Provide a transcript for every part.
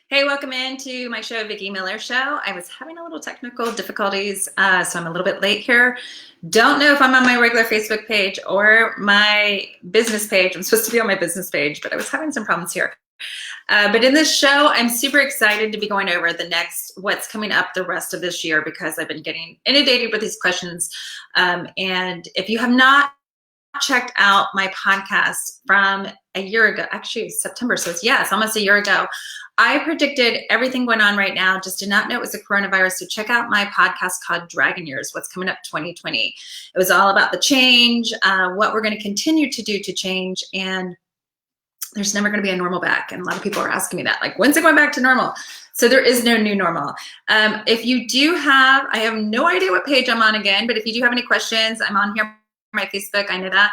Hey, welcome into my show, Vickie Miller Show. I was having a little technical difficulties, so I'm a little bit late here. Don't know if I'm on my regular Facebook page or my business page. I'm supposed to be on my business page, but I was having some problems here. But in this show, I'm super excited to be going over what's coming up the rest of this year because I've been getting inundated with these questions. And if you have not checked out my podcast from a year ago, actually it was September, so it's almost a year ago. I predicted everything going on right now, just did not know it was a coronavirus. So check out my podcast called Dragon Years, What's Coming Up 2020. It was all about the change, what we're going to continue to do to change, and there's never going to be a normal back. And a lot of people are asking me that, like, when's it going back to normal? So there is no new normal. If you do have, I have no idea what page I'm on again, but if you do have any questions, I'm on here, my Facebook, I know that.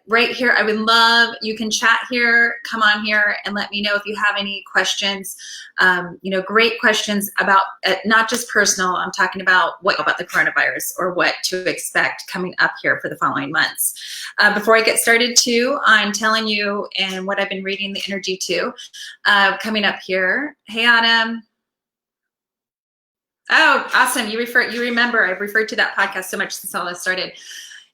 Right here, I would love, you can chat here, come on here and let me know if you have any questions, great questions about not just personal, I'm talking about what about the coronavirus or what to expect coming up here for the following months. Before I get started too, I'm telling you and what I've been reading the energy to coming up here. Hey, Adam. Oh, awesome. You remember, I've referred to that podcast so much since all this started.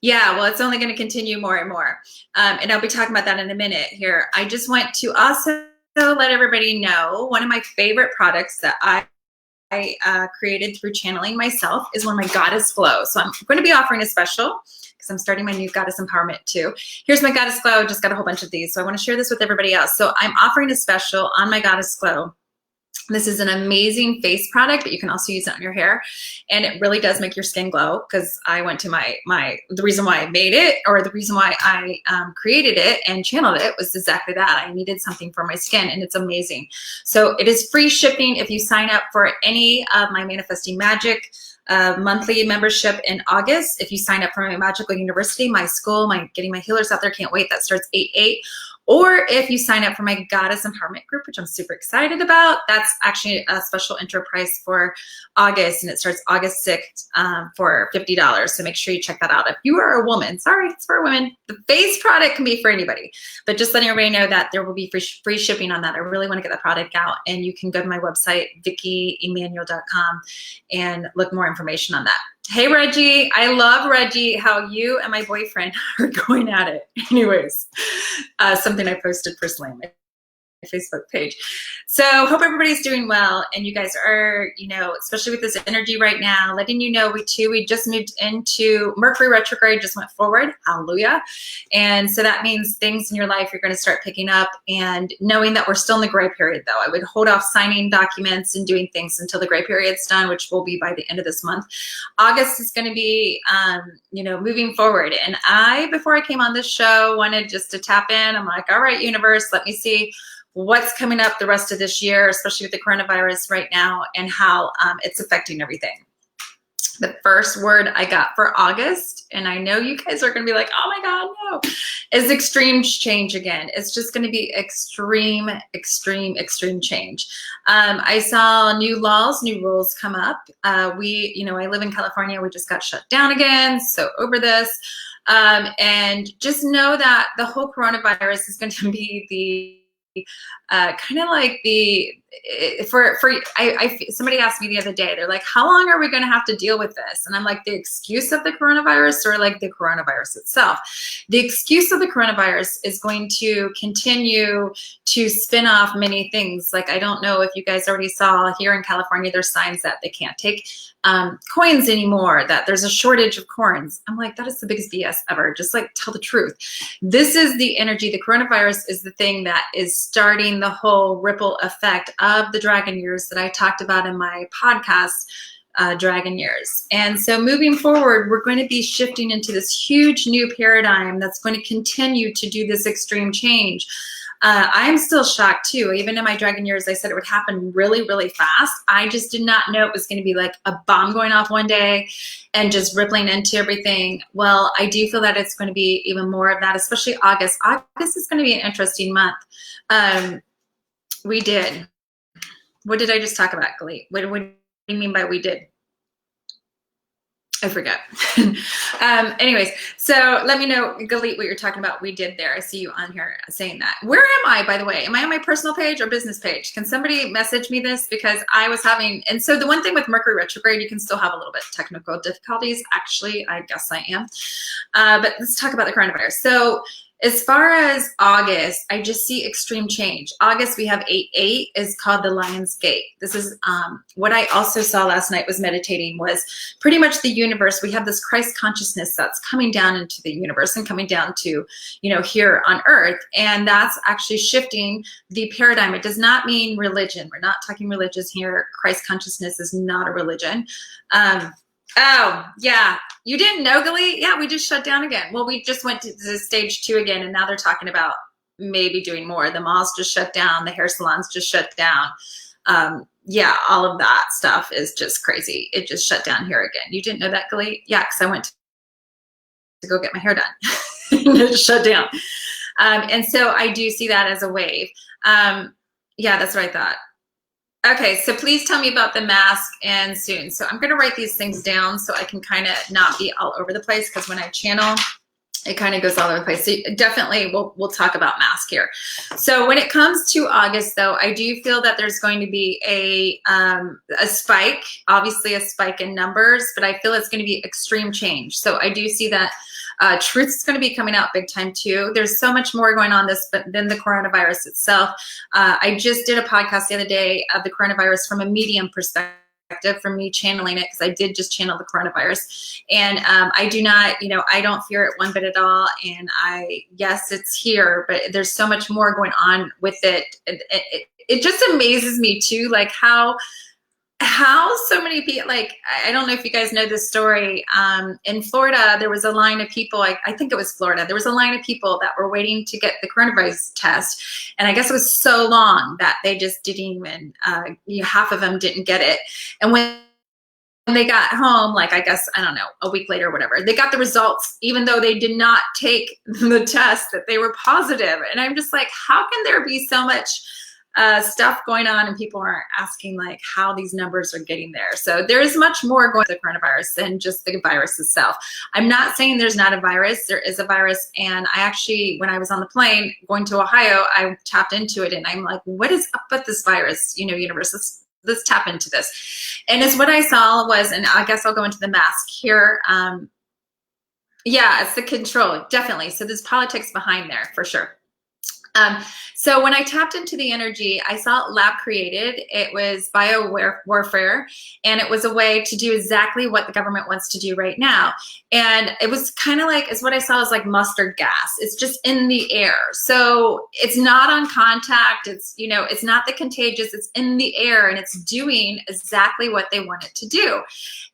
Yeah, well, it's only going to continue more and more. And I'll be talking about that in a minute here. I just want to also let everybody know one of my favorite products that I created through channeling myself is one of my Goddess Glow. So I'm going to be offering a special because I'm starting my new Goddess Empowerment too. Here's my Goddess Glow. Just got a whole bunch of these. So I want to share this with everybody else. So I'm offering a special on my Goddess Glow. This is an amazing face product, but you can also use it on your hair. And it really does make your skin glow because I went to the reason why I made it, or the reason why I created it and channeled it, was exactly that. I needed something for my skin, and it's amazing. So it is free shipping if you sign up for any of my Manifesting Magic monthly membership in August. If you sign up for my Magical University, my school, getting my healers out there, can't wait. That starts 8/8. Or if you sign up for my Goddess Empowerment group, which I'm super excited about, that's actually a special intro price for August, and it starts August 6th for $50. So make sure you check that out. If you are a woman, sorry, it's for women. The face product can be for anybody, but just letting everybody know that there will be free shipping on that. I really want to get that product out, and you can go to my website, VickieEmanuel.com, and look more information on that. Hey, Reggie. I love, Reggie, how you and my boyfriend are going at it. Anyways, something I posted personally on my Facebook page. So hope everybody's doing well, and you guys are, especially with this energy right now, letting you know we just moved into Mercury retrograde, just went forward. Hallelujah. And so that means things in your life you're going to start picking up, and knowing that we're still in the gray period, though. I would hold off signing documents and doing things until the gray period's done, which will be by the end of this month. August is going to be, moving forward. And before I came on this show, wanted just to tap in. I'm like, all right, universe, let me see what's coming up the rest of this year, especially with the coronavirus right now, and how it's affecting everything. The first word I got for August, and I know you guys are going to be like, oh my God, no, is extreme change again. It's just going to be extreme, extreme, extreme change. I saw new laws, new rules come up. I live in California. We just got shut down again. So over this. And just know that the whole coronavirus is going to be the kind of like somebody asked me the other day, they're like, how long are we going to have to deal with this? And I'm like, the excuse of the coronavirus, or like the coronavirus itself? The excuse of the coronavirus is going to continue to spin off many things. Like, I don't know if you guys already saw here in California, there's signs that they can't take coins anymore, that there's a shortage of coins. I'm like, that is the biggest BS ever. Just like, tell the truth. This is the energy. The coronavirus is the thing that is starting the whole ripple effect of the dragon years that I talked about in my podcast, Dragon Years. And so moving forward, we're going to be shifting into this huge new paradigm that's going to continue to do this extreme change. I'm still shocked too. Even in my Dragon Years, I said it would happen really, really fast. I just did not know it was going to be like a bomb going off one day and just rippling into everything. Well, I do feel that it's going to be even more of that, especially August. August is going to be an interesting month. What did I just talk about, Glee? What do you mean by we did? I forget. Anyways, so let me know, Galit, what you're talking about. We did there. I see you on here saying that. Where am I, by the way? Am I on my personal page or business page? Can somebody message me this? Because I was having, and so the one thing with Mercury retrograde, you can still have a little bit of technical difficulties. Actually, I guess I am. But let's talk about the coronavirus. So as far as August, I just see extreme change. August, we have 8/8 is called the Lion's Gate. This is what I also saw last night was meditating was pretty much the universe. We have this Christ consciousness that's coming down into the universe and coming down to, here on earth. And that's actually shifting the paradigm. It does not mean religion. We're not talking religious here. Christ consciousness is not a religion. Oh, yeah. You didn't know, Glee? Yeah, we just shut down again. Well, we just went to the stage 2 again, and now they're talking about maybe doing more. The malls just shut down. The hair salons just shut down. Yeah, all of that stuff is just crazy. It just shut down here again. You didn't know that, Glee? Yeah, because I went to go get my hair done. It shut down. And so I do see that as a wave. Yeah, that's what I thought. Okay, so please tell me about the mask and soon. So I'm going to write these things down so I can kind of not be all over the place, because when I channel, it kind of goes all over the place. So definitely we'll talk about mask here. So when it comes to August, though, I do feel that there's going to be a spike, obviously a spike in numbers, but I feel it's going to be extreme change. So I do see that truth is going to be coming out big time too. There's so much more going on than the coronavirus itself. I just did a podcast the other day of the coronavirus from a medium perspective, from me channeling it, because I did just channel the coronavirus. And I do not, I don't fear it one bit at all. And yes, it's here, but there's so much more going on with it. It just amazes me too, like how so many people, like, I don't know if you guys know this story. In Florida, there was a line of people, I think it was Florida, there was a line of people that were waiting to get the coronavirus test. And I guess it was so long that they just didn't even, half of them didn't get it. And when they got home, like, I guess, I don't know, a week later or whatever, they got the results, even though they did not take the test, that they were positive. And I'm just like, how can there be so much stuff going on and people aren't asking like how these numbers are getting there? So there is much more going on with the coronavirus than just the virus itself. I'm not saying there's not a virus. There is a virus. And I actually, when I was on the plane going to Ohio, I tapped into it and I'm like, what is up with this virus? Universe, let's tap into this. And it's what I saw was, and I guess I'll go into the mask here. Yeah, it's the control, definitely. So there's politics behind there for sure. So when I tapped into the energy, I saw it lab created. It was bio warfare, and it was a way to do exactly what the government wants to do right now. And it was kind of like, what I saw was like mustard gas. It's just in the air. So it's not on contact. It's, it's not the contagious, it's in the air, and it's doing exactly what they want it to do.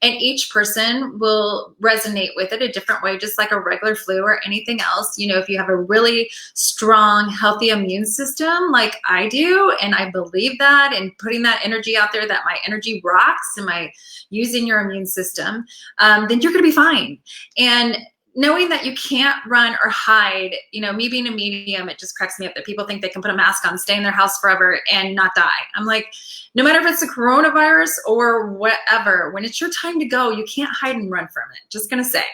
And each person will resonate with it a different way, just like a regular flu or anything else. If you have a really strong, healthy immune system like I do, and I believe that, and putting that energy out there that my energy rocks, and my using your immune system, then you're going to be fine. And knowing that you can't run or hide, me being a medium, it just cracks me up that people think they can put a mask on, stay in their house forever and not die. I'm like, no matter if it's the coronavirus or whatever, when it's your time to go, you can't hide and run from it. Just going to say.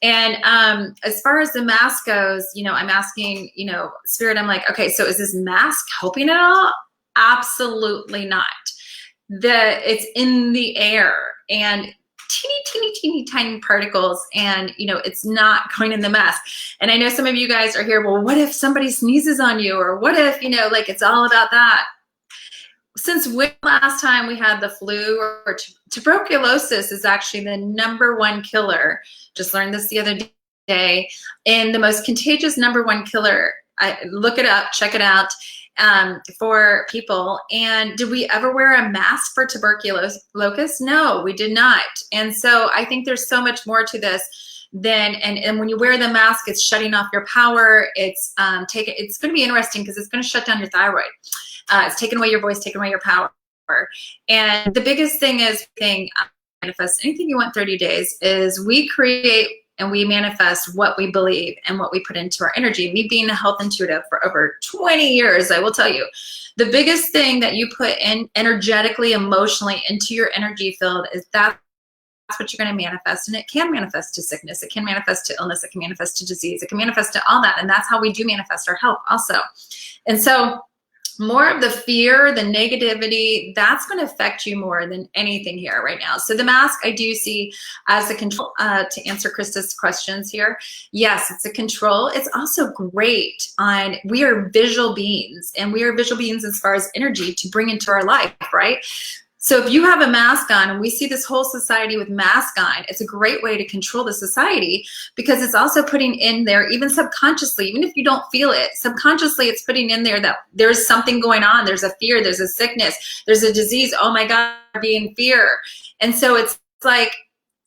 And as far as the mask goes, I'm asking, Spirit, I'm like, okay, so is this mask helping at all? Absolutely not. It's in the air, and teeny tiny particles, and it's not going in the mask. And I know some of you guys are here, well, what if somebody sneezes on you, or what if like it's all about that? Since when last time we had the flu, or tuberculosis is actually the #1 killer. Just learned this the other day. And the most contagious #1 killer, look it up, check it out, for people. And did we ever wear a mask for tuberculosis? No, we did not. And so I think there's so much more to this than, and when you wear the mask, it's shutting off your power. It's it's going to be interesting because it's going to shut down your thyroid. It's taking away your voice, taking away your power. And the biggest thing is manifest anything you want 30 days is we create and we manifest what we believe and what we put into our energy. Me being a health intuitive for over 20 years, I will tell you, the biggest thing that you put in energetically, emotionally into your energy field is that what you're going to manifest. And it can manifest to sickness. It can manifest to illness. It can manifest to disease. It can manifest to all that. And that's how we do manifest our health also. And so more of the fear, the negativity, that's going to affect you more than anything here right now. So the mask I do see as a control, to answer Krista's questions here. Yes, it's a control. It's also great on, we are visual beings, and we are visual beings as far as energy to bring into our life, right? So if you have a mask on, and we see this whole society with mask on, it's a great way to control the society, because it's also putting in there, even subconsciously, even if you don't feel it, subconsciously it's putting in there that there's something going on. There's a fear, there's a sickness, there's a disease. Oh my God, be in fear. And so it's like,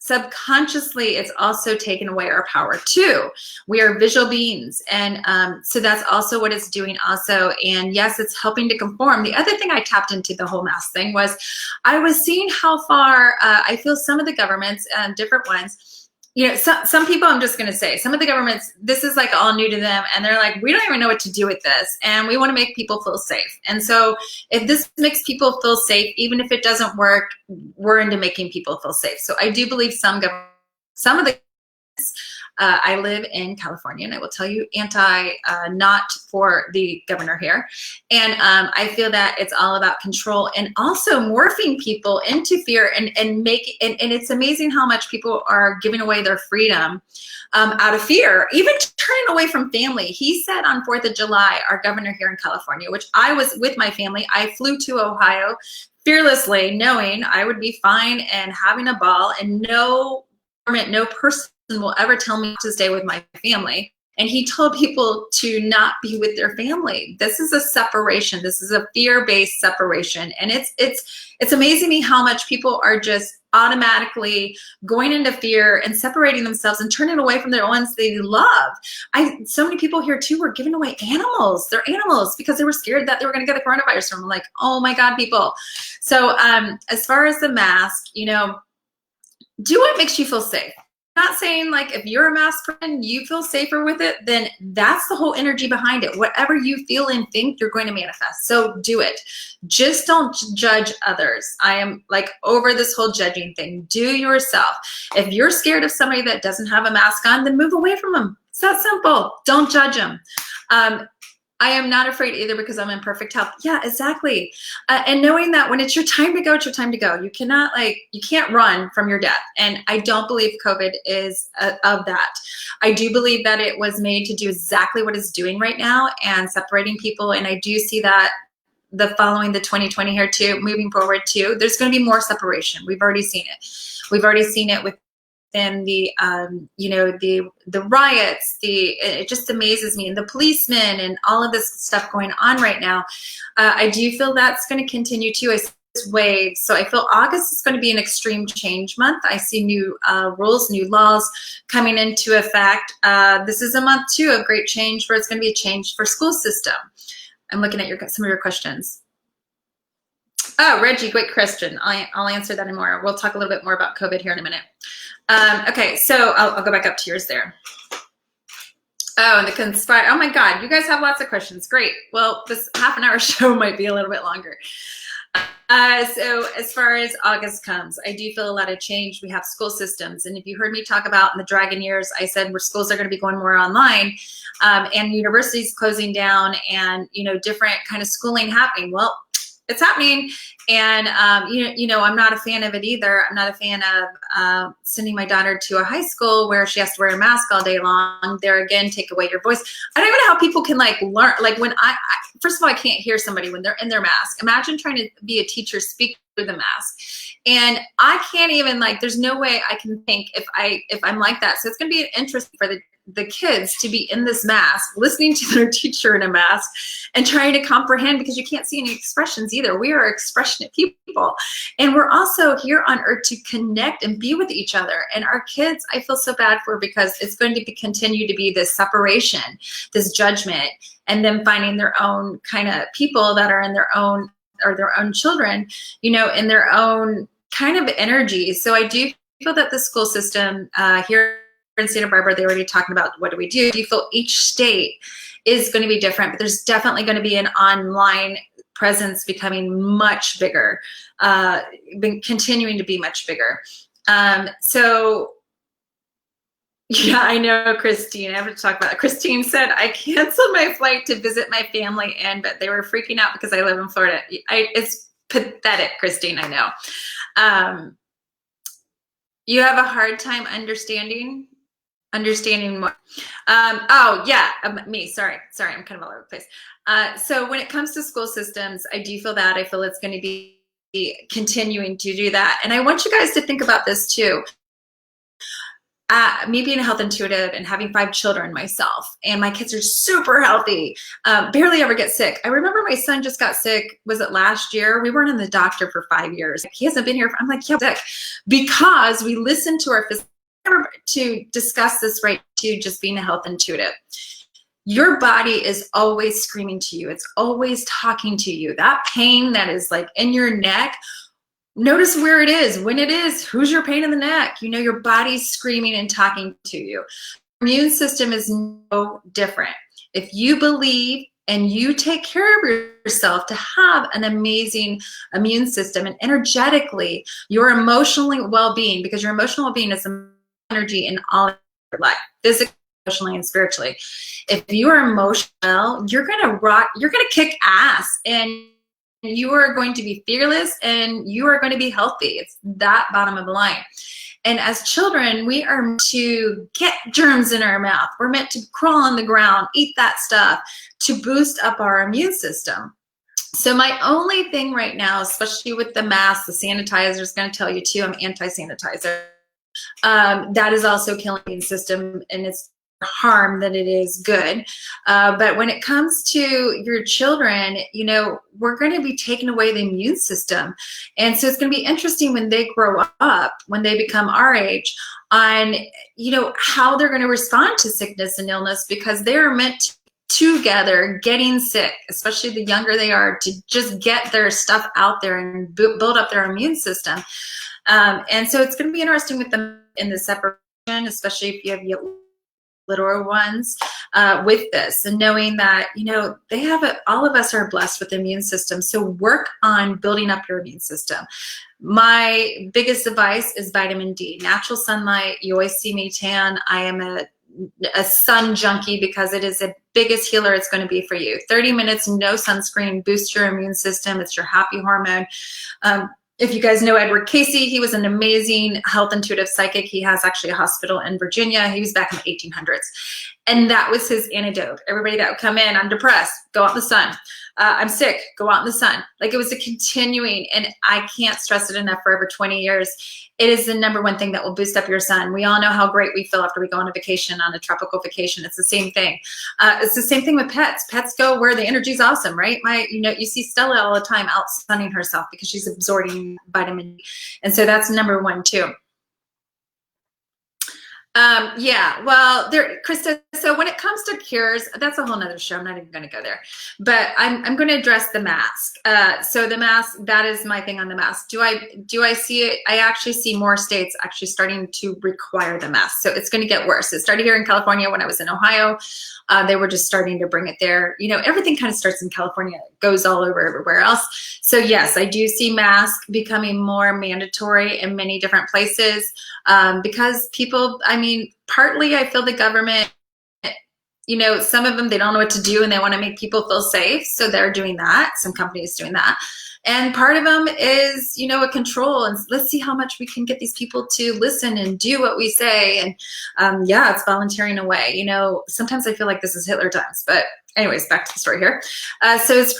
subconsciously, it's also taken away our power too. We are visual beings. And so that's also what it's doing also. And yes, it's helping to conform. The other thing I tapped into the whole mask thing was, I was seeing how far I feel some of the governments, different ones, you know, some people, I'm just going to say, some of the governments, this is like all new to them. And they're like, we don't even know what to do with this. And we want to make people feel safe. And so if this makes people feel safe, even if it doesn't work, we're into making people feel safe. So I do believe some of the I live in California, and I will tell you, not for the governor here. And I feel that it's all about control, and also morphing people into fear, and it's amazing how much people are giving away their freedom out of fear, even turning away from family. He said on 4th of July, our governor here in California, which I was with my family, I flew to Ohio fearlessly, knowing I would be fine and having a ball, and no government, no person will ever tell me to stay with my family. And he told people to not be with their family. This is a separation. This is a fear-based separation. And it's amazing me how much people are just automatically going into fear and separating themselves and turning away from their ones they love. So many people here too were giving away animals. They're animals because they were scared that they were going to get the coronavirus from them. Like, oh my God, people. So as far as the mask, you know, do what makes you feel safe. Not saying like if you're a mask person, you feel safer with it, then that's the whole energy behind it. Whatever you feel and think, you're going to manifest. So do it. Just don't judge others. I am like over this whole judging thing. Do yourself. If you're scared of somebody that doesn't have a mask on, then move away from them. It's that simple. Don't judge them. I am not afraid either because I'm in perfect health. Yeah, exactly. And knowing that when it's your time to go, it's your time to go. You can't run from your death. And I don't believe COVID is of that. I do believe that it was made to do exactly what it's doing right now and separating people. And I do see that following the 2020 here too, moving forward too, there's going to be more separation. We've already seen it. We've already seen it with the the riots, it just amazes me, and the policemen and all of this stuff going on right now. I do feel that's going to continue too. I see this wave. So I feel August is going to be an extreme change month. I see new rules, new laws coming into effect. This is a month too of great change, where it's going to be a change for school system. I'm looking at some of your questions. Oh, Reggie, great question. I'll answer that in more. We'll talk a little bit more about COVID here in a minute. Okay, so I'll go back up to yours there. Oh, and the conspire. Oh my God, you guys have lots of questions. Great. Well, this half an hour show might be a little bit longer. So as far as August comes, I do feel a lot of change. We have school systems. And if you heard me talk about in the dragon years, I said where schools are going to be going more online, and universities closing down, and, different kind of schooling happening. Well, it's happening. And, I'm not a fan of it either. I'm not a fan of sending my daughter to a high school where she has to wear a mask all day long. There again, take away your voice. I don't even know how people can learn. Like when first of all, I can't hear somebody when they're in their mask. Imagine trying to be a teacher, speak through the mask. And I can't even there's no way I can think if I'm like that. So it's going to be interesting for the kids to be in this mask, listening to their teacher in a mask and trying to comprehend, because you can't see any expressions either. We are expressionate people. And we're also here on earth to connect and be with each other. And our kids, I feel so bad for, because it's going to continue to be this separation, this judgment, and them finding their own kind of people that are in their own, or their own children, in their own kind of energy. So I do feel that the school system here in Santa Barbara, they already talking about what do we do. Do you feel each state is going to be different, but there's definitely going to be an online presence becoming much bigger, been continuing to be much bigger. So yeah, I know, Christine. I have to talk about it. Christine said, I canceled my flight to visit my family but they were freaking out because I live in Florida. It's pathetic, Christine, I know. You have a hard time understanding what? Oh, yeah, me. Sorry. I'm kind of all over the place. So when it comes to school systems, I do feel that. I feel it's going to be continuing to do that. And I want you guys to think about this too. Me being a health intuitive and having 5 children myself, and my kids are super healthy, barely ever get sick. I remember my son just got sick, was it last year? We weren't in the doctor for 5 years. He hasn't been here. I'm like, yeah, sick. Because we listened to our physical, to discuss this right to just being a health intuitive. Your body is always screaming to you. It's always talking to you. That pain that is like in your neck, notice where it is, when it is, who's your pain in the neck. You know, your body's screaming and talking to you. Immune system is no different. If you believe and you take care of yourself to have an amazing immune system, and energetically, your emotional well-being, because your emotional well-being is energy in all of your life, physically, emotionally, and spiritually. If you are emotional, you're gonna rock, you're gonna kick ass, and you are going to be fearless, and you are going to be healthy. It's that bottom of the line. And as children, we are meant to get germs in our mouth. We're meant to crawl on the ground, eat that stuff to boost up our immune system. So my only thing right now, especially with the mask, the sanitizer is going to tell you too, I'm anti-sanitizer. That is also killing the immune system, and it's harm than it is good. But when it comes to your children, you know, we're going to be taking away the immune system. And so it's going to be interesting when they grow up, when they become our age, on, you know, how they're going to respond to sickness and illness, because they're meant to together getting sick, especially the younger they are, to just get their stuff out there and build up their immune system. And so it's going to be interesting with them in the separation, especially if you have littler ones, with this, and knowing that, you know, they have it, all of us are blessed with the immune system. So work on building up your immune system. My biggest advice is vitamin D, natural sunlight. You always see me tan. I am a sun junkie because it is the biggest healer it's going to be for you. 30 minutes, no sunscreen, boosts your immune system. It's your happy hormone. If you guys know Edward Casey, he was an amazing health intuitive psychic. He has actually a hospital in Virginia. He was back in the 1800s. And that was his antidote. Everybody that would come in, I'm depressed, go out in the sun. I'm sick, go out in the sun. Like, it was a continuing, and I can't stress it enough, for over 20 years, it is the #1 thing that will boost up your sun. We all know how great we feel after we go on a vacation, on a tropical vacation. It's the same thing. It's the same thing with pets. Pets go where the energy's awesome, right? You see Stella all the time out sunning herself because she's absorbing vitamin D. And so that's #1 too. Yeah, well, Krista, so when it comes to cures, that's a whole nother show. I'm not even going to go there, but I'm going to address the mask. So the mask, that is my thing on the mask. Do I see it? I actually see more states actually starting to require the mask. So it's going to get worse. It started here in California when I was in Ohio. They were just starting to bring it there. You know, everything kind of starts in California, goes all over everywhere else. So yes, I do see masks becoming more mandatory in many different places, because people, I mean, partly I feel the government, you know, some of them, they don't know what to do and they want to make people feel safe. So they're doing that. Some companies doing that. And part of them is, you know, a control, and let's see how much we can get these people to listen and do what we say. And yeah, it's volunteering away. You know, sometimes I feel like this is Hitler times, but anyways, back to the story here. So as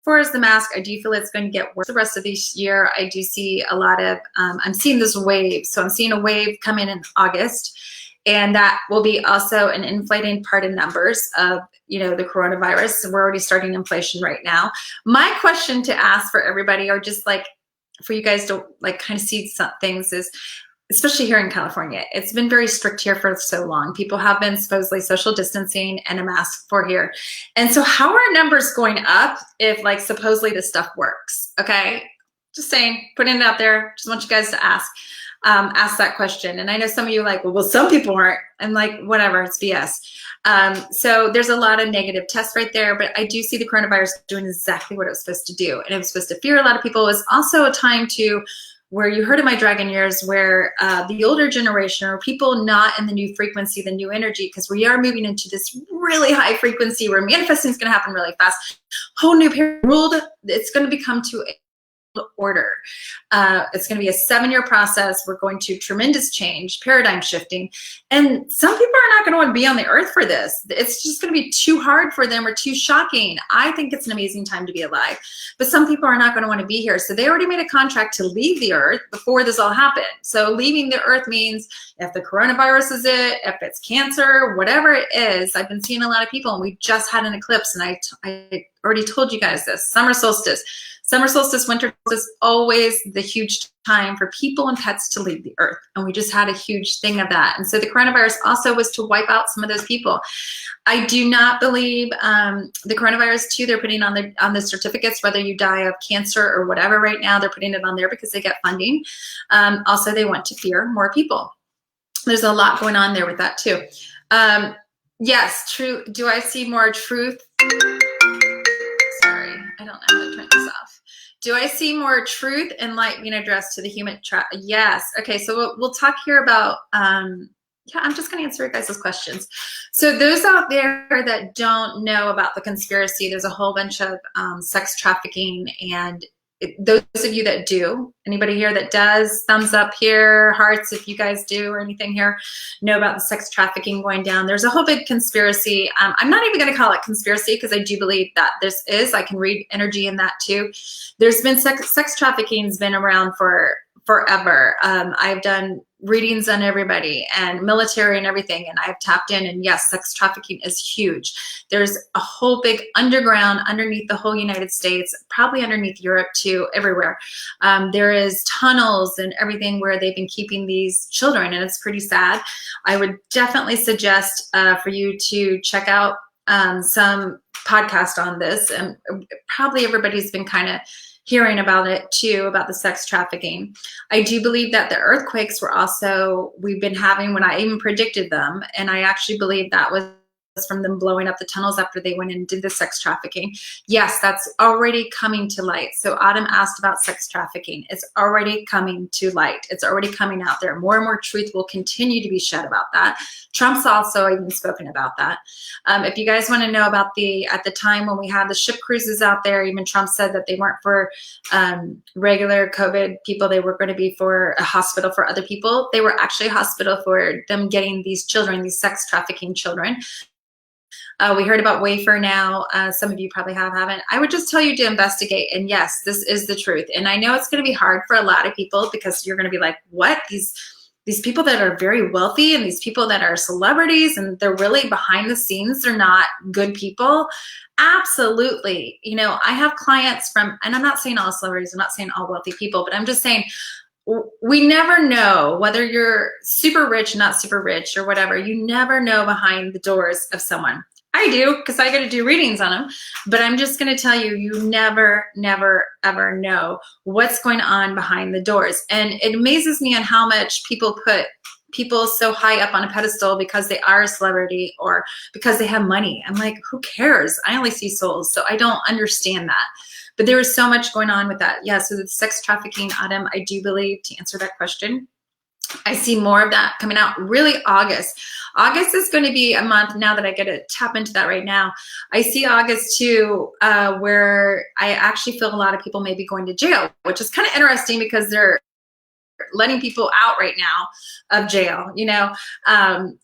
far as the mask, I do feel it's going to get worse the rest of this year. I do see a lot of, I'm seeing this wave. So I'm seeing a wave come in August. And that will be also an inflating part of numbers of, you know, the coronavirus. So we're already starting inflation right now. My question to ask for everybody, or just like for you guys to like kind of see some things, is, especially here in California, it's been very strict here for so long. People have been supposedly social distancing and a mask for here. And so how are numbers going up if, like, supposedly this stuff works? Okay, just saying, putting it out there. Just want you guys to ask that question. And I know some of you are like, well, some people aren't. I'm like, whatever, it's BS. So there's a lot of negative tests right there, but I do see the coronavirus doing exactly what it was supposed to do. And it was supposed to fear a lot of people. It was also a time to where you heard in my dragon years, where the older generation or people not in the new frequency, the new energy, because we are moving into this really high frequency where manifesting is going to happen really fast. Whole new world, it's going to become to order. It's going to be a 7-year process. We're going to tremendous change, paradigm shifting. And some people are not going to want to be on the earth for this. It's just going to be too hard for them or too shocking. I think it's an amazing time to be alive. But some people are not going to want to be here. So they already made a contract to leave the earth before this all happened. So leaving the earth means if the coronavirus is it, if it's cancer, whatever it is. I've been seeing a lot of people, and we just had an eclipse, and I already told you guys this. Summer solstice. Summer solstice, winter solstice, always the huge time for people and pets to leave the earth. And we just had a huge thing of that. And so the coronavirus also was to wipe out some of those people. I do not believe the coronavirus too, they're putting on the certificates, whether you die of cancer or whatever right now, they're putting it on there because they get funding. Also, they want to fear more people. There's a lot going on there with that too. Yes, true. Do I see more truth? Sorry, I don't know how to turn this off. Do I see more truth and light being addressed to the human Yes. Okay, so we'll talk here about, yeah, I'm just going to answer you guys' questions. So those out there that don't know about the conspiracy, there's a whole bunch of sex trafficking, and those of you that do, anybody here that does, thumbs up here, hearts if you guys do, or anything here, know about the sex trafficking going down. There's a whole big conspiracy. I'm not even going to call it conspiracy because I do believe that this is. I can read energy in that too. There's been sex trafficking has been around for forever. I've done readings on everybody and military and everything, and I've tapped in, and yes, sex trafficking is huge. There's a whole big underground underneath the whole United States, probably underneath Europe too, everywhere. There is tunnels and everything where they've been keeping these children, and it's pretty sad. I would definitely suggest for you to check out some podcast on this, and probably everybody's been kind of hearing about it too, about the sex trafficking. I do believe that the earthquakes were also, we've been having, when I even predicted them, and I actually believe that was from them blowing up the tunnels after they went and did the sex trafficking. Yes, that's already coming to light. So Autumn asked about sex trafficking. It's already coming to light. It's already coming out there. More and more truth will continue to be shed about that. Trump's also even spoken about that. If you guys want to know about at the time when we had the ship cruises out there, even Trump said that they weren't for regular COVID people. They were going to be for a hospital for other people. They were actually a hospital for them getting these children, these sex trafficking children. We heard about Wafer now. Some of you probably haven't. I would just tell you to investigate. And yes, this is the truth. And I know it's going to be hard for a lot of people because you're going to be like, what? These people that are very wealthy and these people that are celebrities and they're really behind the scenes, they're not good people. Absolutely. You know, I have clients from, and I'm not saying all celebrities, I'm not saying all wealthy people, but I'm just saying we never know whether you're super rich, not super rich or whatever. You never know behind the doors of someone. I do, because I got to do readings on them. But I'm just going to tell you, you never, never, ever know what's going on behind the doors. And it amazes me on how much people put people so high up on a pedestal because they are a celebrity or because they have money. I'm like, who cares? I only see souls. So I don't understand that. But there is so much going on with that. Yeah, so the sex trafficking, Adam, I do believe, to answer that question, I see more of that coming out. Really, August. August is going to be a month, now that I get to tap into that right now. I see August too, where I actually feel a lot of people may be going to jail, which is kind of interesting because they're letting people out right now of jail, you know?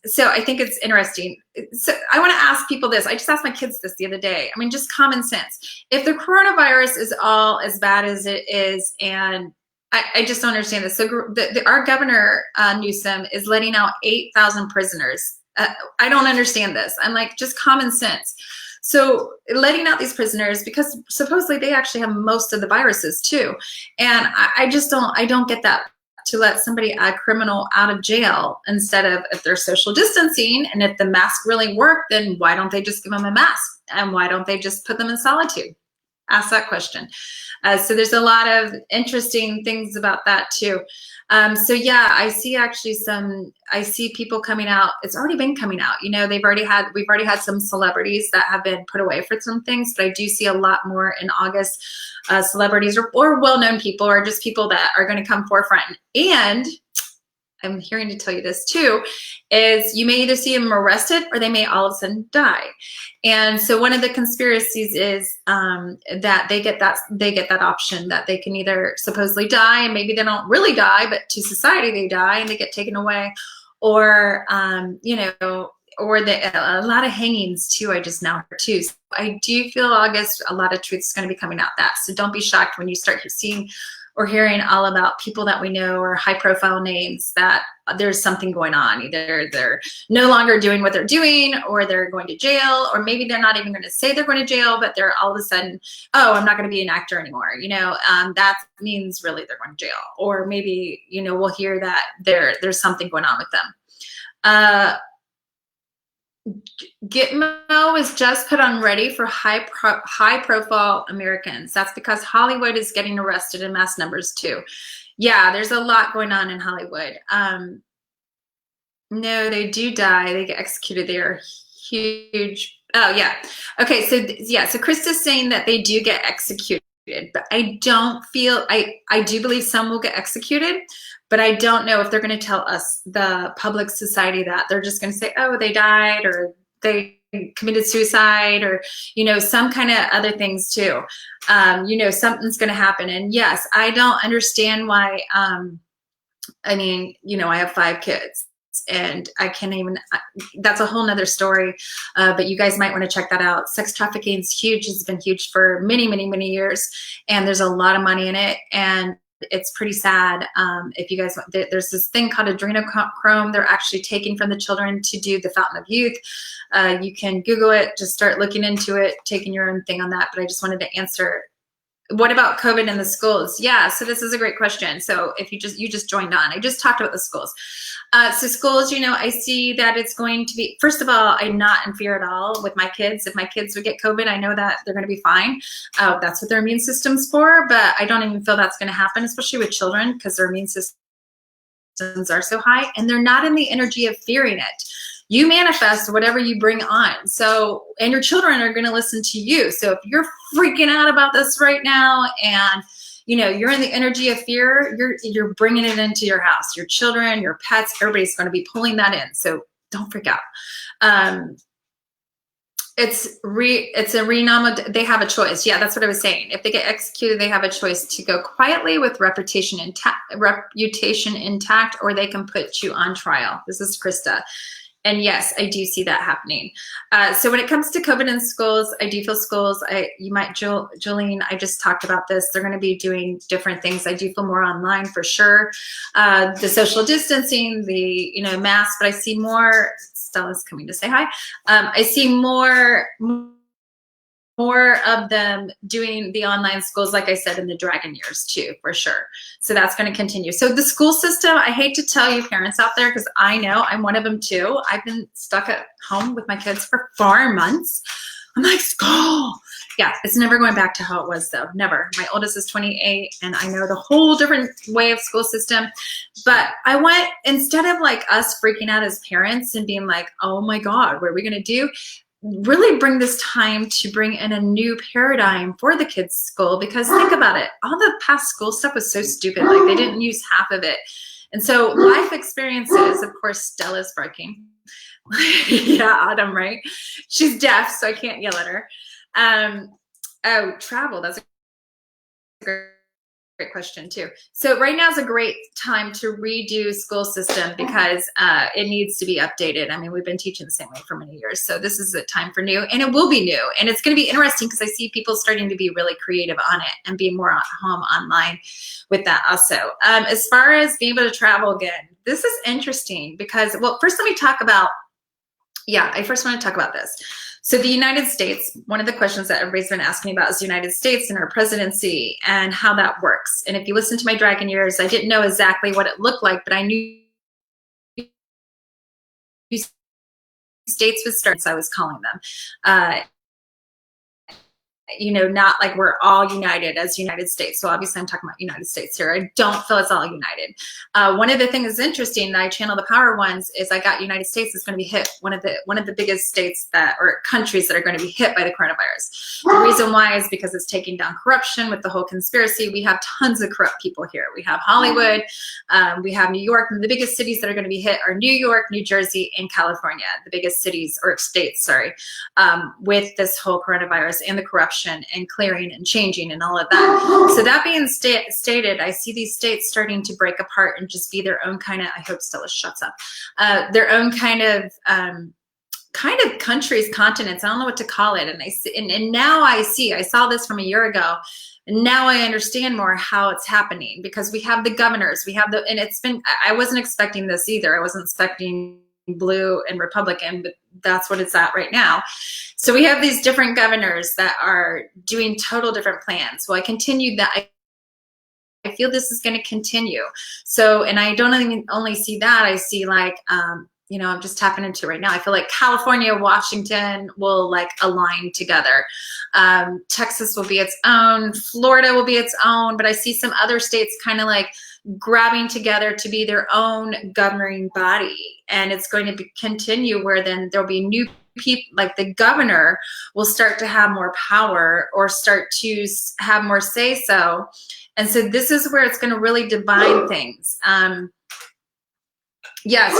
So I think it's interesting. So I want to ask people this. I just asked my kids this the other day. I mean, just common sense. If the coronavirus is all as bad as it is, and I just don't understand this. So our governor, Newsom, is letting out 8,000 prisoners. I don't understand this. I'm like, just common sense. So letting out these prisoners, because supposedly they actually have most of the viruses too. And I don't get that, to let somebody, a criminal, out of jail instead of, if they're social distancing and if the mask really worked, then why don't they just give them a mask? And why don't they just put them in solitude? ask that question. So there's a lot of interesting things about that too. So yeah, I see people coming out. It's already been coming out. You know, we've already had some celebrities that have been put away for some things, but I do see a lot more in August. Celebrities or well-known people, or just people that are going to come forefront. And I'm hearing to tell you this too, is you may either see them arrested or they may all of a sudden die. And so one of the conspiracies is that they get that option that they can either supposedly die, and maybe they don't really die, but to society they die and they get taken away, or you know, or a lot of hangings too. I just now heard too. So I do feel August, a lot of truth is going to be coming out that. So don't be shocked when you start seeing or hearing all about people that we know or high profile names that there's something going on. Either they're no longer doing what they're doing, or they're going to jail, or maybe they're not even going to say they're going to jail, but they're all of a sudden, oh, I'm not going to be an actor anymore. You know, that means really they're going to jail. Or maybe, you know, we'll hear that there's something going on with them. Gitmo is just put on ready for high profile Americans. That's because Hollywood is getting arrested in mass numbers too. Yeah, there's a lot going on in Hollywood. No, they do die. They get executed. They are huge. Oh yeah. Okay. So yeah. So Krista's saying that they do get executed, but I don't feel, I do believe some will get executed, but I don't know if they're going to tell us, the public society, that they're just going to say, oh, they died, or they committed suicide, or, you know, some kind of other things too. You know, something's going to happen. And yes, I don't understand why. I mean, you know, I have 5 kids. And I can't even, that's a whole nother story. But you guys might want to check that out. Sex trafficking is huge. It's been huge for many, many, many years. And there's a lot of money in it. And it's pretty sad. If you guys, there's this thing called adrenochrome. They're actually taking from the children to do the Fountain of Youth. You can Google it, just start looking into it, taking your own thing on that. But I just wanted to answer, what about COVID in the schools? Yeah, so this is a great question. So if you just joined on, I just talked about the schools. So schools, you know, I see that it's going to be, first of all, I'm not in fear at all with my kids. If my kids would get COVID, I know that they're going to be fine. That's what their immune system's for, but I don't even feel that's going to happen, especially with children, because their immune systems are so high, and they're not in the energy of fearing it. You manifest whatever you bring on. So, and your children are going to listen to you. So if you're freaking out about this right now, and you know, you're in the energy of fear, you're bringing it into your house. Your children, your pets, everybody's going to be pulling that in. So don't freak out. It's a renom. They have a choice. Yeah, that's what I was saying. If they get executed, they have a choice to go quietly with reputation intact, or they can put you on trial. This is Krista. And yes, I do see that happening. So when it comes to COVID in schools, I do feel schools, Jolene, I just talked about this. They're going to be doing different things. I do feel more online for sure. The social distancing, the, you know, masks, but I see more. Stella's coming to say hi. I see more of them doing the online schools, like I said, in the dragon years too, for sure. So that's going to continue. So the school system, I hate to tell you parents out there, because I know I'm one of them too. I've been stuck at home with my kids for 4 months. I'm like, school. Yeah, it's never going back to how it was though. Never. My oldest is 28 and I know the whole different way of school system. But I want, instead of like us freaking out as parents and being like, oh my God, what are we going to do? Really bring this time to bring in a new paradigm for the kids' school, because think about it, all the past school stuff was so stupid. Like they didn't use half of it. And so life experiences, of course, Stella's barking. Yeah, Autumn, right? She's deaf, so I can't yell at her. Oh, travel, that's a great question too. So right now is a great time to redo school system, because it needs to be updated. I mean, we've been teaching the same way for many years. So this is a time for new, and it will be new. And it's going to be interesting because I see people starting to be really creative on it and being more at home online with that also. As far as being able to travel again, this is interesting because, well, first let me talk about, I first want to talk about this. So the United States, one of the questions that everybody's been asking about is the United States and our presidency and how that works. And if you listen to my dragon years, I didn't know exactly what it looked like, but I knew states would start, so I was calling them. not like we're all united as United States. So obviously I'm talking about United States here. I don't feel it's all united. One of the things that's interesting that I channel the power ones is I got United States is going to be hit, one of the biggest states or countries that are going to be hit by the coronavirus. The reason why is because it's taking down corruption with the whole conspiracy. We have tons of corrupt people here. We have Hollywood, we have New York, and the biggest cities that are going to be hit are New York, New Jersey, and California, the biggest cities or states, sorry, with this whole coronavirus and the corruption and clearing and changing and all of that. So that being stated, I see these states starting to break apart and just be their own kind of, I hope Stella shuts up, their own kind of countries, continents. I don't know what to call it. And now I saw this from a year ago. And now I understand more how it's happening, because we have the governors, and I wasn't expecting this either. I wasn't expecting blue and Republican, but that's what it's at right now. So we have these different governors that are doing total different plans. Well, I continued that. I feel this is going to continue. So, and I don't even only see that. I see like, I'm just tapping into right now. I feel like California, Washington will like align together. Texas will be its own. Florida will be its own. But I see some other states kind of like grabbing together to be their own governing body. And it's going to continue where then there'll be new people, like the governor will start to have more power or start to have more say so. And so this is where it's going to really divide things. Yes,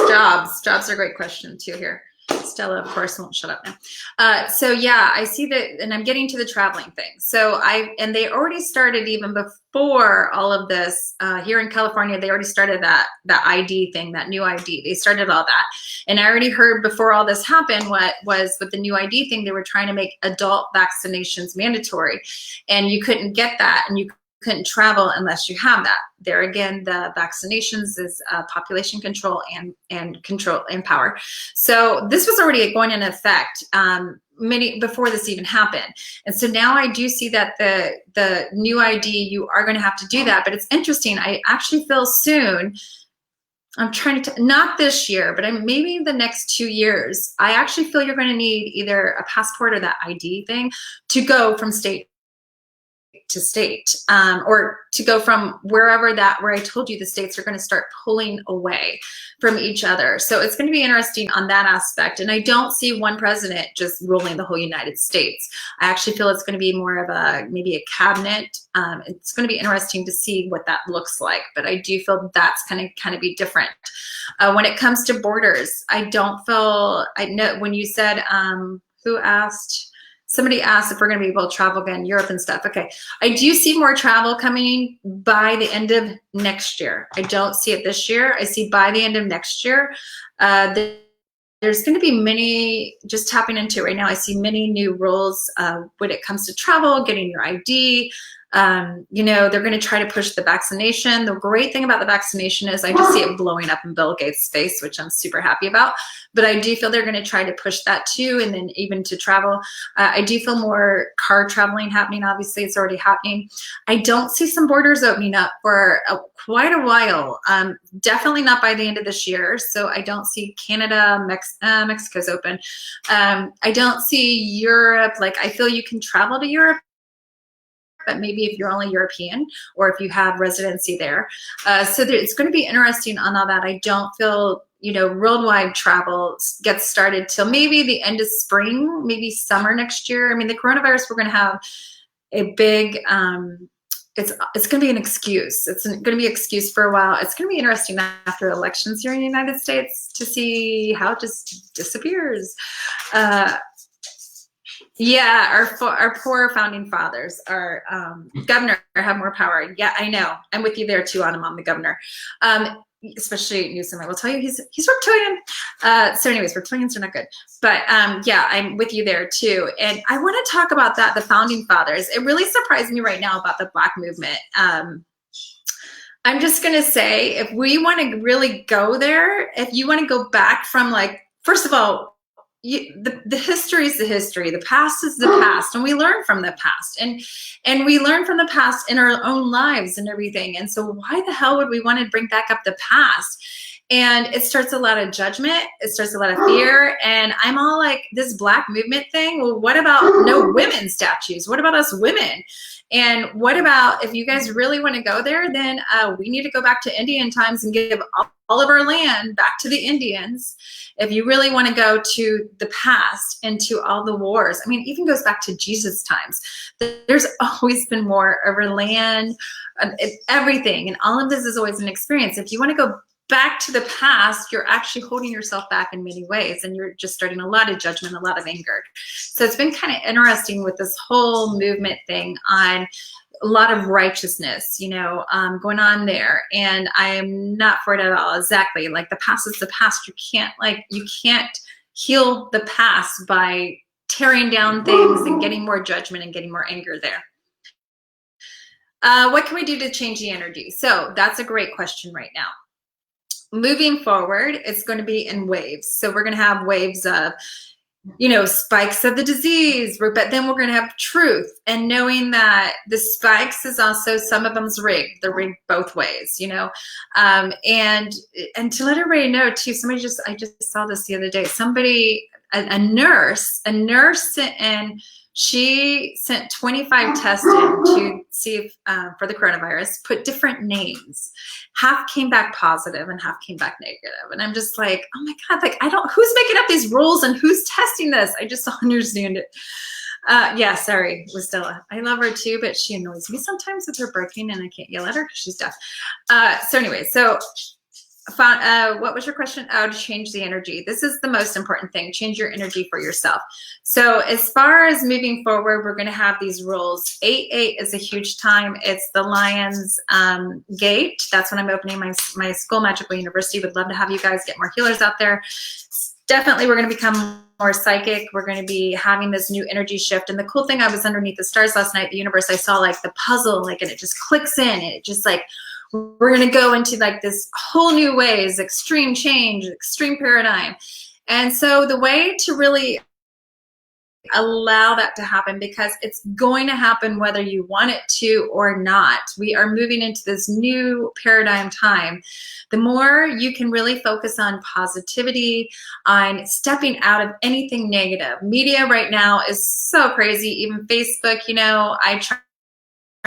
jobs are a great question too here. Stella, of course, won't shut up now. So yeah, I see that, and I'm getting to the traveling thing. So and they already started even before all of this here in California. They already started that ID thing, that new ID. They started all that, and I already heard before all this happened what was with the new ID thing. They were trying to make adult vaccinations mandatory, and you couldn't get that, and you couldn't travel unless you have that. There again, the vaccinations is population control and control and power. So this was already going into effect many before this even happened. And so now I do see that the new ID, you are going to have to do that. But it's interesting. I actually feel soon, I'm trying to, not this year, but maybe the next 2 years, I actually feel you're going to need either a passport or that ID thing to go from state to state, or to go from where I told you the states are going to start pulling away from each other. So it's going to be interesting on that aspect. And I don't see one president just ruling the whole United States. I actually feel it's going to be more of maybe a cabinet. It's going to be interesting to see what that looks like. But I do feel that's going to kind of be different. When it comes to borders, I know when you said, who asked? Somebody asked if we're going to be able to travel again, Europe and stuff. Okay. I do see more travel coming by the end of next year. I don't see it this year. I see by the end of next year, there's going to be many, just tapping into it right now, I see many new rules when it comes to travel, getting your ID. They're going to try to push the vaccination. The great thing about the vaccination is I just see it blowing up in Bill Gates' face, which I'm super happy about. But I do feel they're going to try to push that too. And then even to travel, I do feel more car traveling happening. Obviously, it's already happening. I don't see some borders opening up for quite a while. Definitely not by the end of this year. So I don't see Canada, Mexico's open. I don't see Europe. Like I feel you can travel to Europe, but maybe if you're only European or if you have residency there. So it's going to be interesting on all that. I don't feel, worldwide travel gets started till maybe the end of spring, maybe summer next year. I mean, the coronavirus, we're going to have a big, it's going to be an excuse. It's going to be an excuse for a while. It's going to be interesting after elections here in the United States to see how it just disappears. Yeah, our poor founding fathers, our governor have more power. Yeah, I know. I'm with you there too, Autumn, on the governor. Especially Newsom. I will tell you, he's reptilian. So anyways, reptilians are not good. But yeah, I'm with you there too. And I want to talk about that, the founding fathers. It really surprised me right now about the Black movement. I'm just going to say, if we want to really go there, if you want to go back from first of all, the history is the history. The past is the past, and we learn from the past, and we learn from the past in our own lives and everything. And so, why the hell would we want to bring back up the past? And it starts a lot of judgment. It starts a lot of fear. And I'm all like, this Black movement thing, well, what about no women statues? What about us women? And what about, if you guys really want to go there, then we need to go back to Indian times and give all of our land back to the Indians. If you really want to go to the past and to all the wars, I mean, even goes back to Jesus' times. There's always been war over land, everything. And all of this is always an experience. If you want to go back to the past, you're actually holding yourself back in many ways, and you're just starting a lot of judgment, a lot of anger. So it's been kind of interesting with this whole movement thing on a lot of righteousness, going on there. And I am not for it at all. Exactly. Like the past is the past. You can't heal the past by tearing down things and getting more judgment and getting more anger there. What can we do to change the energy? So that's a great question right now. Moving forward, it's going to be in waves. So we're going to have waves of, spikes of the disease, but then we're going to have truth, and knowing that the spikes is also, some of them's rigged. They're rigged both ways, and to let everybody know too, I just saw this the other day. A nurse and she sent 25 tests in to see if, for the coronavirus, put different names. Half came back positive and half came back negative. And I'm just like, oh my God, like who's making up these rules and who's testing this? I just don't understand it. Yeah, sorry, Listella. I love her too, but she annoys me sometimes with her barking and I can't yell at her because she's deaf. What was your question? Oh, to change the energy. This is the most important thing. Change your energy for yourself. So as far as moving forward, we're going to have these rules. 8/8 is a huge time. It's the Lion's Gate. That's when I'm opening my school, Magical University. Would love to have you guys get more healers out there. Definitely, we're going to become more psychic. We're going to be having this new energy shift. And the cool thing, I was underneath the stars last night, the universe, I saw like the puzzle, and it just clicks in. And it just like, we're going to go into like this whole new ways, extreme change, extreme paradigm. And so the way to really allow that to happen, because it's going to happen whether you want it to or not. We are moving into this new paradigm time. The more you can really focus on positivity, on stepping out of anything negative. Media right now is so crazy. Even Facebook, I try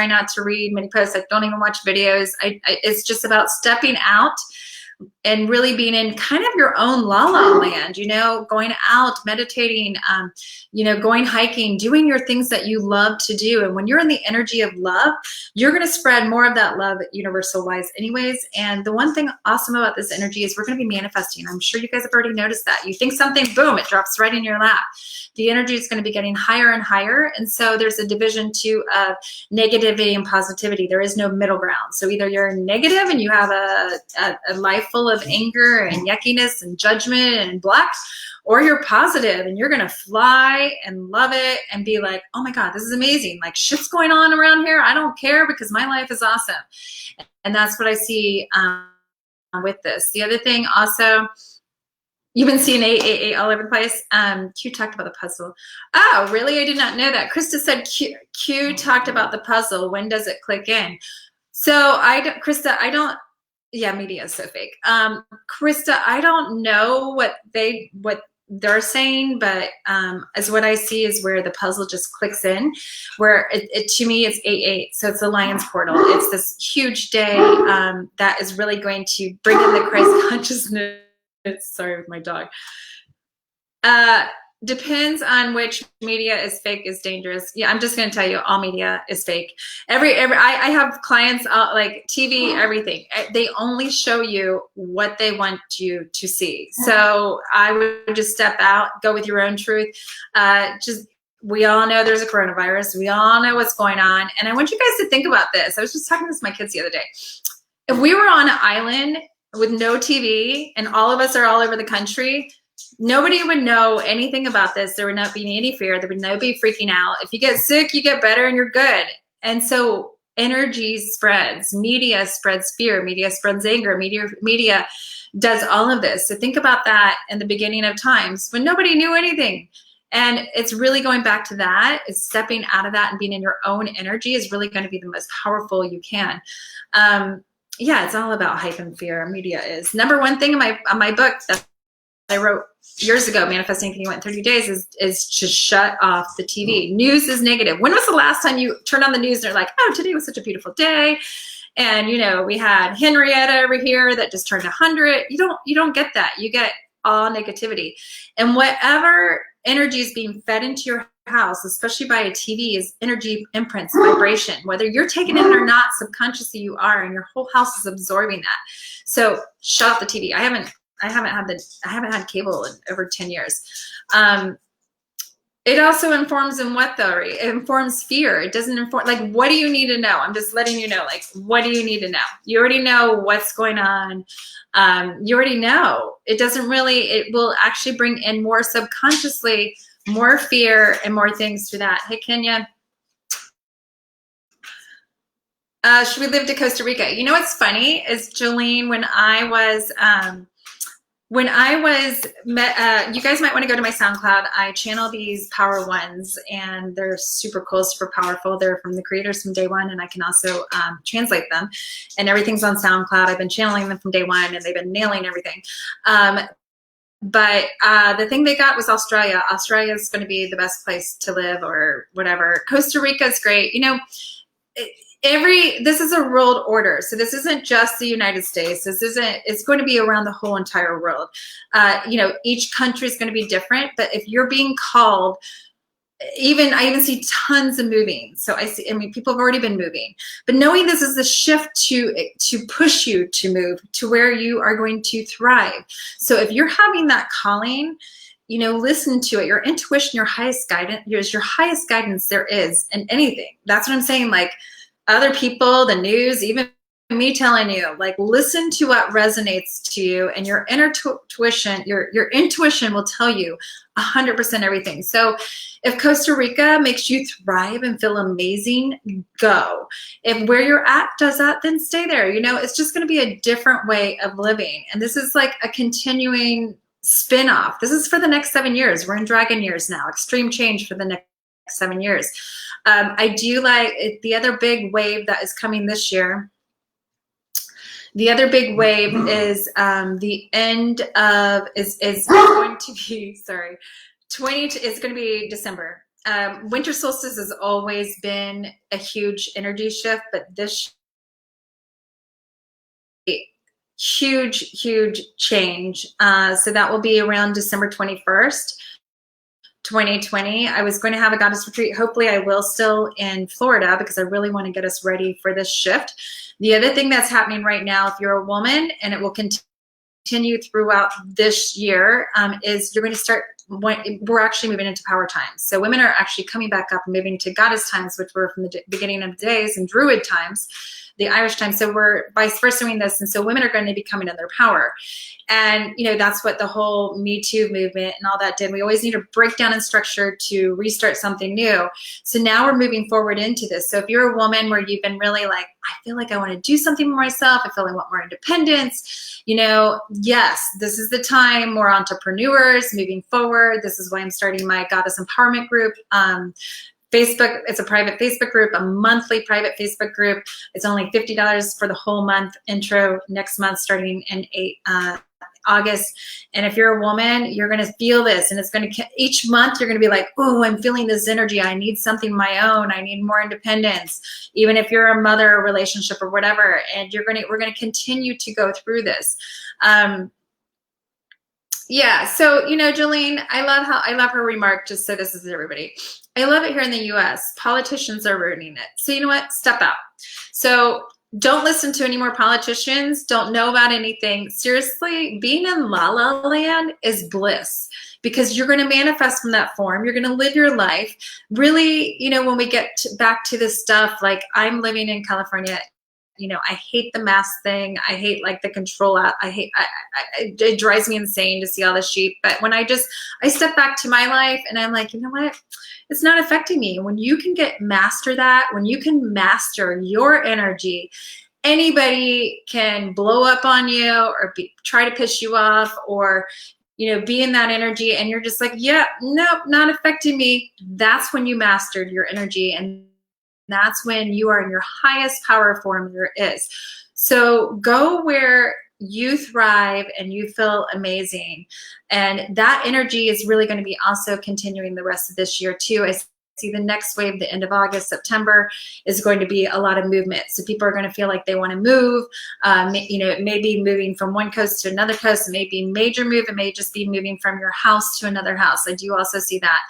not to read many posts. I don't even watch videos. It's just about stepping out and really being in kind of your own la-la land, going out, meditating, going hiking, doing your things that you love to do. And when you're in the energy of love, you're going to spread more of that love universal wise anyways. And the one thing awesome about this energy is we're going to be manifesting. I'm sure you guys have already noticed that. You think something, boom, it drops right in your lap. The energy is going to be getting higher and higher. And so there's a division too of negativity and positivity. There is no middle ground. So either you're negative and you have a life full of anger and yuckiness and judgment and block, or you're positive and you're going to fly and love it and be like, oh my God, this is amazing. Like shit's going on around here. I don't care because my life is awesome. And that's what I see with this. The other thing also, you've been seeing 8/8 all over the place. Q talked about the puzzle. Oh, really? I did not know that. Krista said Q talked about the puzzle. When does it click in? So Krista, I don't, yeah, media is so fake. Krista, I don't know what they're saying, but as what I see is where the puzzle just clicks in, where it to me it's 8/8. So it's the Lion's Portal. It's this huge day that is really going to bring in the Christ consciousness. Sorry with my dog. Depends on which media is fake, is dangerous. Yeah, I'm just going to tell you, all media is fake. I have clients like TV, everything. They only show you what they want you to see. So I would just step out, go with your own truth. We all know there's a coronavirus. We all know what's going on. And I want you guys to think about this. I was just talking to my kids the other day. If we were on an island with no TV and all of us are all over the country, nobody would know anything about this. There would not be any fear. There would no be freaking out. If you get sick, you get better and you're good. And so energy spreads. Media spreads fear. Media spreads anger. Media does all of this. So think about that in the beginning of times when nobody knew anything. And it's really going back to that. It's stepping out of that and being in your own energy is really going to be the most powerful you can. yeah, it's all about hype and fear. Media is number one thing in my book that I wrote years ago, Manifesting Anything You Want in 30 Days, is to shut off the TV. News is negative. When was the last time you turned on the news and they're like, oh, today was such a beautiful day, and we had Henrietta over here that just turned 100. You don't get that. You get all negativity, and whatever energy is being fed into your house, especially by a TV, is energy imprints, vibration. Whether you're taking it in or not, subconsciously you are, and your whole house is absorbing that. So shut off the TV. I haven't had cable in over 10 years. It also informs in what though? It informs fear. It doesn't inform, like, what do you need to know? I'm just letting you know, like, what do you need to know? You already know what's going on. You already know. It will actually bring in more subconsciously, more fear and more things through that. Hey, Kenya. Should we live to Costa Rica? You know what's funny is, Jolene, when I was you guys might want to go to my SoundCloud. I channel these power ones, and they're super cool, super powerful. They're from the creators from day one, and I can also translate them. And everything's on SoundCloud. I've been channeling them from day one, and they've been nailing everything. But the thing they got was Australia. Australia is going to be the best place to live, or whatever. Costa Rica is great. This is a world order. So this isn't just the United States. It's going to be around the whole entire world. Each country is going to be different, but if you're being called, I even see tons of moving. So people have already been moving, but knowing this is the shift to push you to move to where you are going to thrive. So if you're having that calling, listen to it. Your intuition, your highest guidance, is your highest guidance there is in anything. That's what I'm saying. Like, other people, the news, even me telling you, like, listen to what resonates to you, and your intuition, your intuition will tell you 100% everything. So if Costa Rica makes you thrive and feel amazing, go. If where you're at does that, then stay there. It's just going to be a different way of living. And this is like a continuing spin-off. This is for the next 7 years. We're in dragon years now, extreme change for the next 7 years. I do like the other big wave that is coming this year. The other big wave is the end of is going to be is going to be December. Winter solstice has always been a huge energy shift, but this huge change. So that will be around December 21st. 2020. I was going to have a goddess retreat. Hopefully I will still in Florida, because I really want to get us ready for this shift. The other thing that's happening right now, if you're a woman, and it will continue throughout this year, is you're going to start, we're actually moving into power times. So women are actually coming back up and moving to goddess times, which were from the beginning of the days, and druid times, the Irish time. So we're vice versa doing this. And so women are going to be coming in their power. And, that's what the whole Me Too movement and all that did. We always need to break down in structure to restart something new. So now we're moving forward into this. So if you're a woman where you've been really like, I feel like I want to do something for myself, I feel like I want more independence, yes, this is the time. More entrepreneurs moving forward. This is why I'm starting my Goddess Empowerment group. Facebook, it's a private Facebook group, a monthly private Facebook group. It's only $50 for the whole month. Intro next month, starting in August. And if you're a woman, you're going to feel this, and it's going to, each month you're going to be like, oh, I'm feeling this energy. I need something of my own. I need more independence. Even if you're a mother, a relationship, or whatever, and we're going to continue to go through this. Yeah. So, Jolene, I love her remark. Just so this is everybody. I love it here in the US. Politicians are ruining it. So you know what? Step out. So don't listen to any more politicians. Don't know about anything. Seriously, being in La La Land is bliss, because you're going to manifest from that form. You're going to live your life. Really, when we get back to this stuff, like, I'm living in California. I hate the mask thing. I hate, like, the control out. It drives me insane to see all the sheep. But when I step back to my life, and I'm like, you know what? It's not affecting me. When you can master that, when you can master your energy, anybody can blow up on you or try to piss you off, or, be in that energy, and you're just like, yeah, nope, not affecting me. That's when you mastered your energy, and that's when you are in your highest power form there is. So go where you thrive and you feel amazing. And that energy is really going to be also continuing the rest of this year too. I see the next wave, the end of August, September, is going to be a lot of movement. So people are going to feel like they want to move. It may be moving from one coast to another coast. It may be a major move. It may just be moving from your house to another house. I do also see that.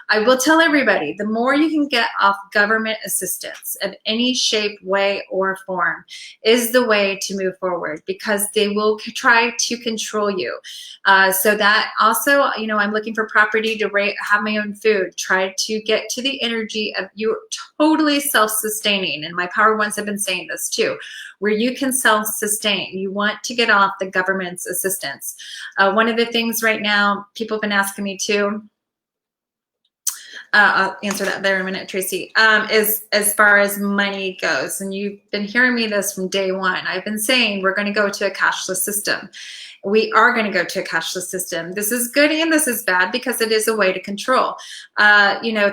I will tell everybody, the more you can get off government assistance of any shape, way, or form is the way to move forward, because they will try to control you. So that also, I'm looking for property to have my own food, try to get to the energy of you totally self-sustaining. And my power ones have been saying this too, where you can self-sustain. You want to get off the government's assistance. One of the things right now, people have been asking me too, I'll answer that there in a minute, Tracy, is as far as money goes. And you've been hearing me this from day one. I've been saying we're going to go to a cashless system. We are going to go to a cashless system. This is good and this is bad because it is a way to control.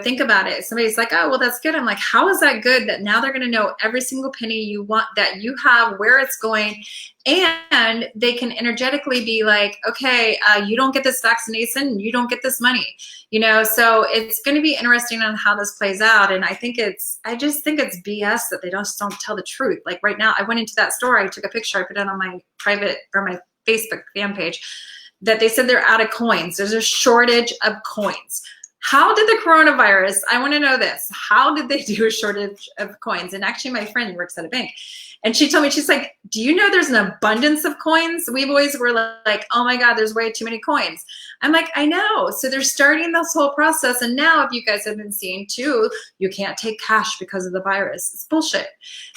Think about it. Somebody's like, oh, well, that's good. I'm like, how is that good that now they're going to know every single penny you want, that you have, where it's going, and they can energetically be like, okay, you don't get this vaccination, you don't get this money, so it's going to be interesting on how this plays out. And I just think it's BS that they just don't tell the truth. Like right now, I went into that store, I took a picture, I put it on my private or my Facebook fan page, that they said they're out of coins. There's a shortage of coins. How did the coronavirus, I want to know this, how did they do a shortage of coins? And actually my friend works at a bank, and she told me, she's like, do you know there's an abundance of coins? We've always were like, oh my God, there's way too many coins. I'm like, I know. So they're starting this whole process. And now, if you guys have been seeing too, you can't take cash because of the virus. It's bullshit.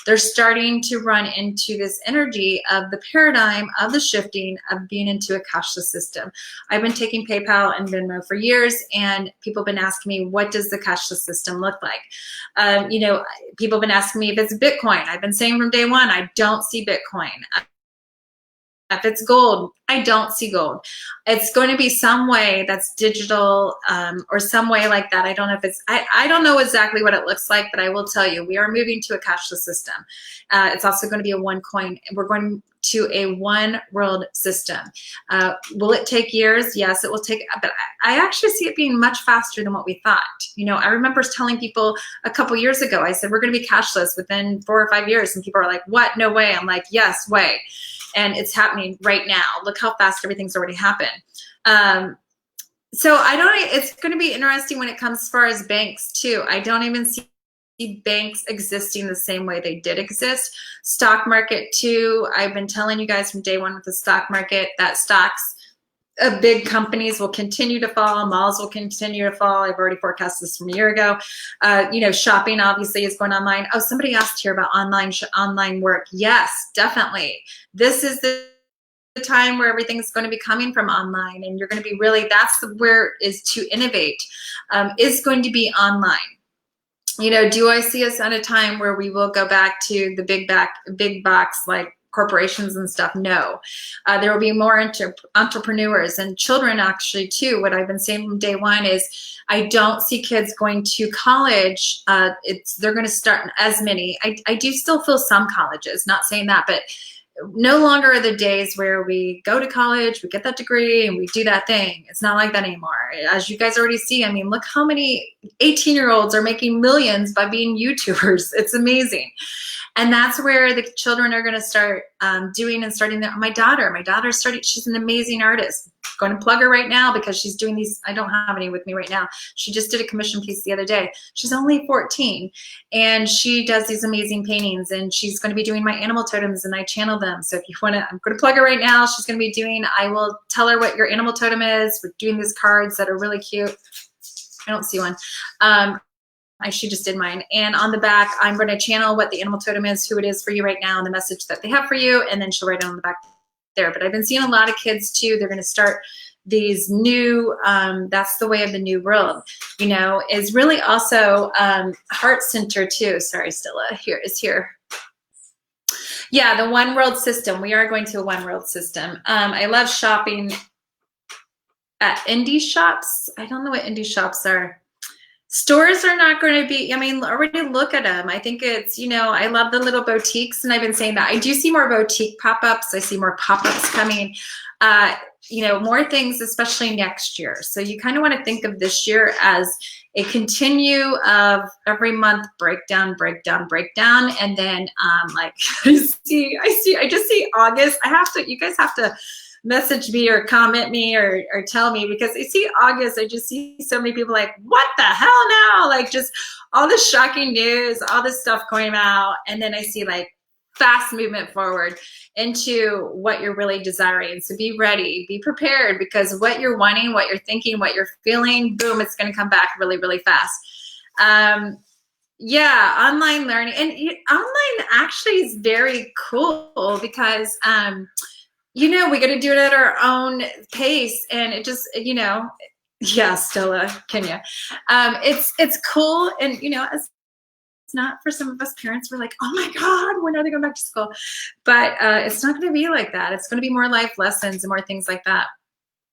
They're starting to run into this energy of the paradigm of the shifting of being into a cashless system. I've been taking PayPal and Venmo for years, and people have been asking me, what does the cashless system look like? People have been asking me if it's Bitcoin. I've been saying from day one, I don't see Bitcoin. If it's gold, I don't see gold. It's going to be some way that's digital, or some way like that. I don't know if it's, I don't know exactly what it looks like, but I will tell you, we are moving to a cashless system. It's also going to be a one coin. We're going to a one world system. Will it take years? Yes, it will take, but I actually see it being much faster than what we thought. I remember telling people a couple years ago, I said, we're going to be cashless within 4 or 5 years. And people are like, what? No way. I'm like, yes, way. And it's happening right now. Look how fast everything's already happened. It's going to be interesting when it comes as far as banks too. I don't even see banks existing the same way they did exist. Stock market too. I've been telling you guys from day one with the stock market that stocks of big companies will continue to fall. Malls will continue to fall. I've already forecast this from a year ago. Shopping obviously is going online. Oh, somebody asked here about online work. Yes, definitely. This is the time where everything's going to be coming from online, and you're going to be really, that's where is to innovate, is going to be online. Do I see us at a time where we will go back to the big box like corporations and stuff? No. There will be more entrepreneurs and children actually too. What I've been saying from day one is I don't see kids going to college. They're going to start as many. I do still feel some colleges, not saying that, but no longer are the days where we go to college, we get that degree, and we do that thing. It's not like that anymore. As you guys already see, look how many 18-year-olds are making millions by being YouTubers. It's amazing. And that's where the children are going to start doing and starting. My daughter started, she's an amazing artist. I'm going to plug her right now because she's doing these, I don't have any with me right now. She just did a commission piece the other day. She's only 14 and she does these amazing paintings, and she's going to be doing my animal totems and I channel them. So if you want to, I'm going to plug her right now. She's going to be doing, I will tell her what your animal totem is. We're doing these cards that are really cute. I don't see one. She just did mine. And on the back, I'm going to channel what the animal totem is, who it is for you right now, and the message that they have for you. And then she'll write it on the back there. But I've been seeing a lot of kids too. They're going to start these new, that's the way of the new world, is really also heart center too. Sorry, Stella, here is here. Yeah, the one world system. We are going to a one world system. I love shopping at indie shops. I don't know what indie shops are. Stores are not going to be, I mean, already look at them. I think it's, I love the little boutiques, and I've been saying that. I do see more boutique pop-ups. I see more pop-ups coming, more things, especially next year. So you kind of want to think of this year as a continue of every month breakdown, and then I just see August. You guys have to message me or comment me or tell me, because I see August, I just see so many people like, what the hell now? Like, just all this shocking news, all this stuff going out. And then I see like fast movement forward into what you're really desiring. So be ready, be prepared, because what you're wanting, what you're thinking, what you're feeling, boom, it's going to come back really, really fast. Online learning, and online actually is very cool, because we got to do it at our own pace, and it just, Stella, Kenya. It's cool, and it's not for some of us parents. We're like, oh my God, when are they going back to school? But it's not going to be like that. It's going to be more life lessons and more things like that.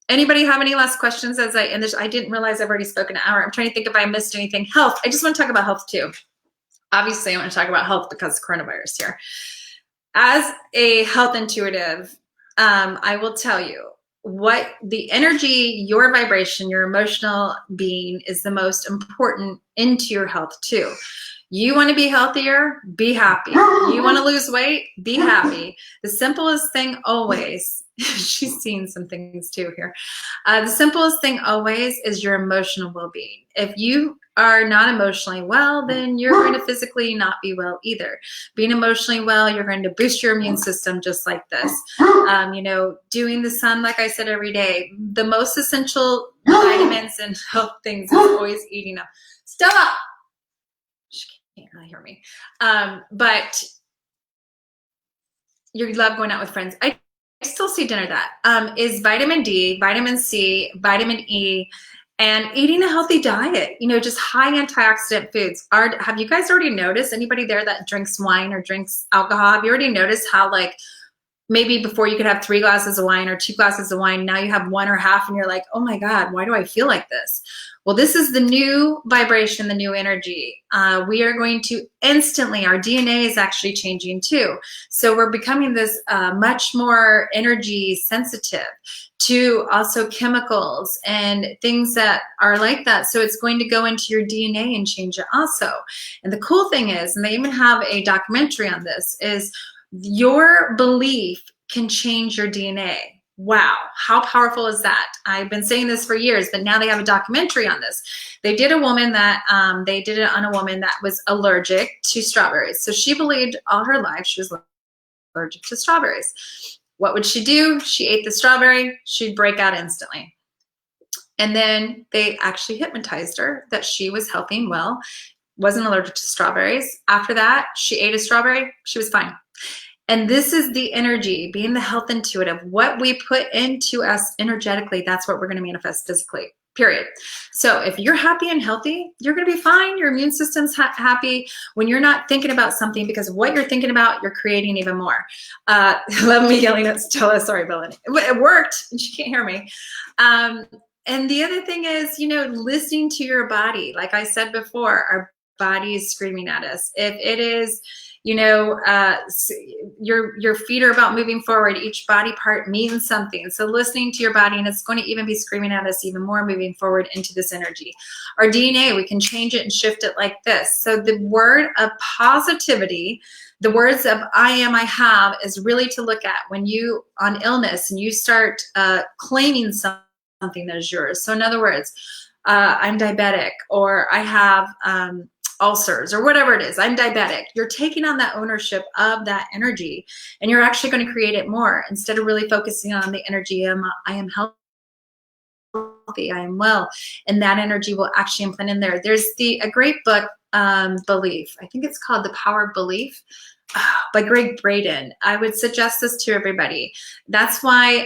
Anybody have any last questions as I end this? I didn't realize I've already spoken an hour. I'm trying to think if I missed anything. Health. I just want to talk about health too. Obviously, I want to talk about health because of coronavirus here. As a health intuitive, I will tell you what the energy, your vibration, your emotional being is the most important into your health too. You want to be healthier, be happy. You want to lose weight, be happy. The simplest thing always, she's seeing some things too here. The simplest thing always is your emotional well-being. If you are not emotionally well, then you're going to physically not be well either. Being emotionally well, you're going to boost your immune system just like this. Doing the sun, like I said, every day. The most essential vitamins and health things is always eating them. Stella! She can't really hear me. But you love going out with friends. I still see dinner that is vitamin D, vitamin C, vitamin E, and eating a healthy diet, just high antioxidant foods. Have you guys already noticed, anybody there that drinks wine or drinks alcohol, have you already noticed how maybe before you could have 3 glasses of wine or 2 glasses of wine, now you have 1 or half and you're like, oh my God, why do I feel like this? Well, this is the new vibration, the new energy. We are going to instantly, our DNA is actually changing too. So we're becoming this much more energy sensitive to also chemicals and things that are like that. So it's going to go into your DNA and change it also. And the cool thing is, and they even have a documentary on this, is your belief can change your DNA. Wow, how powerful is that? I've been saying this for years, but now they have a documentary on this. They did it on a woman that was allergic to strawberries. So she believed all her life she was allergic to strawberries. What would she do? She ate the strawberry, she'd break out instantly. And then they actually hypnotized her that she was healthy and well, wasn't allergic to strawberries. After that, she ate a strawberry, she was fine. And this is the energy, being the health intuitive. What we put into us energetically, that's what we're going to manifest physically, period. So if you're happy and healthy, you're going to be fine. Your immune system's happy when you're not thinking about something, because what you're thinking about, you're creating even more. Love me yelling at Stella. Sorry, Bella. It worked, and she can't hear me. And the other thing is, listening to your body. Like I said before, our body is screaming at us. If it is, your feet are about moving forward. Each body part means something. So listening to your body, and it's going to even be screaming at us even more moving forward into this energy. Our DNA, we can change it and shift it like this. So the word of positivity, the words of I am, I have, is really to look at when you on illness and you start claiming something that is yours. So in other words, I'm diabetic, or I have ulcers, or whatever it is, I'm diabetic. You're taking on that ownership of that energy, and you're actually going to create it more instead of really focusing on the energy. I am healthy, I am well, and that energy will actually implant in there. There's a great book, Belief. I think it's called The Power of Belief, by Greg Braden. I would suggest this to everybody. That's why,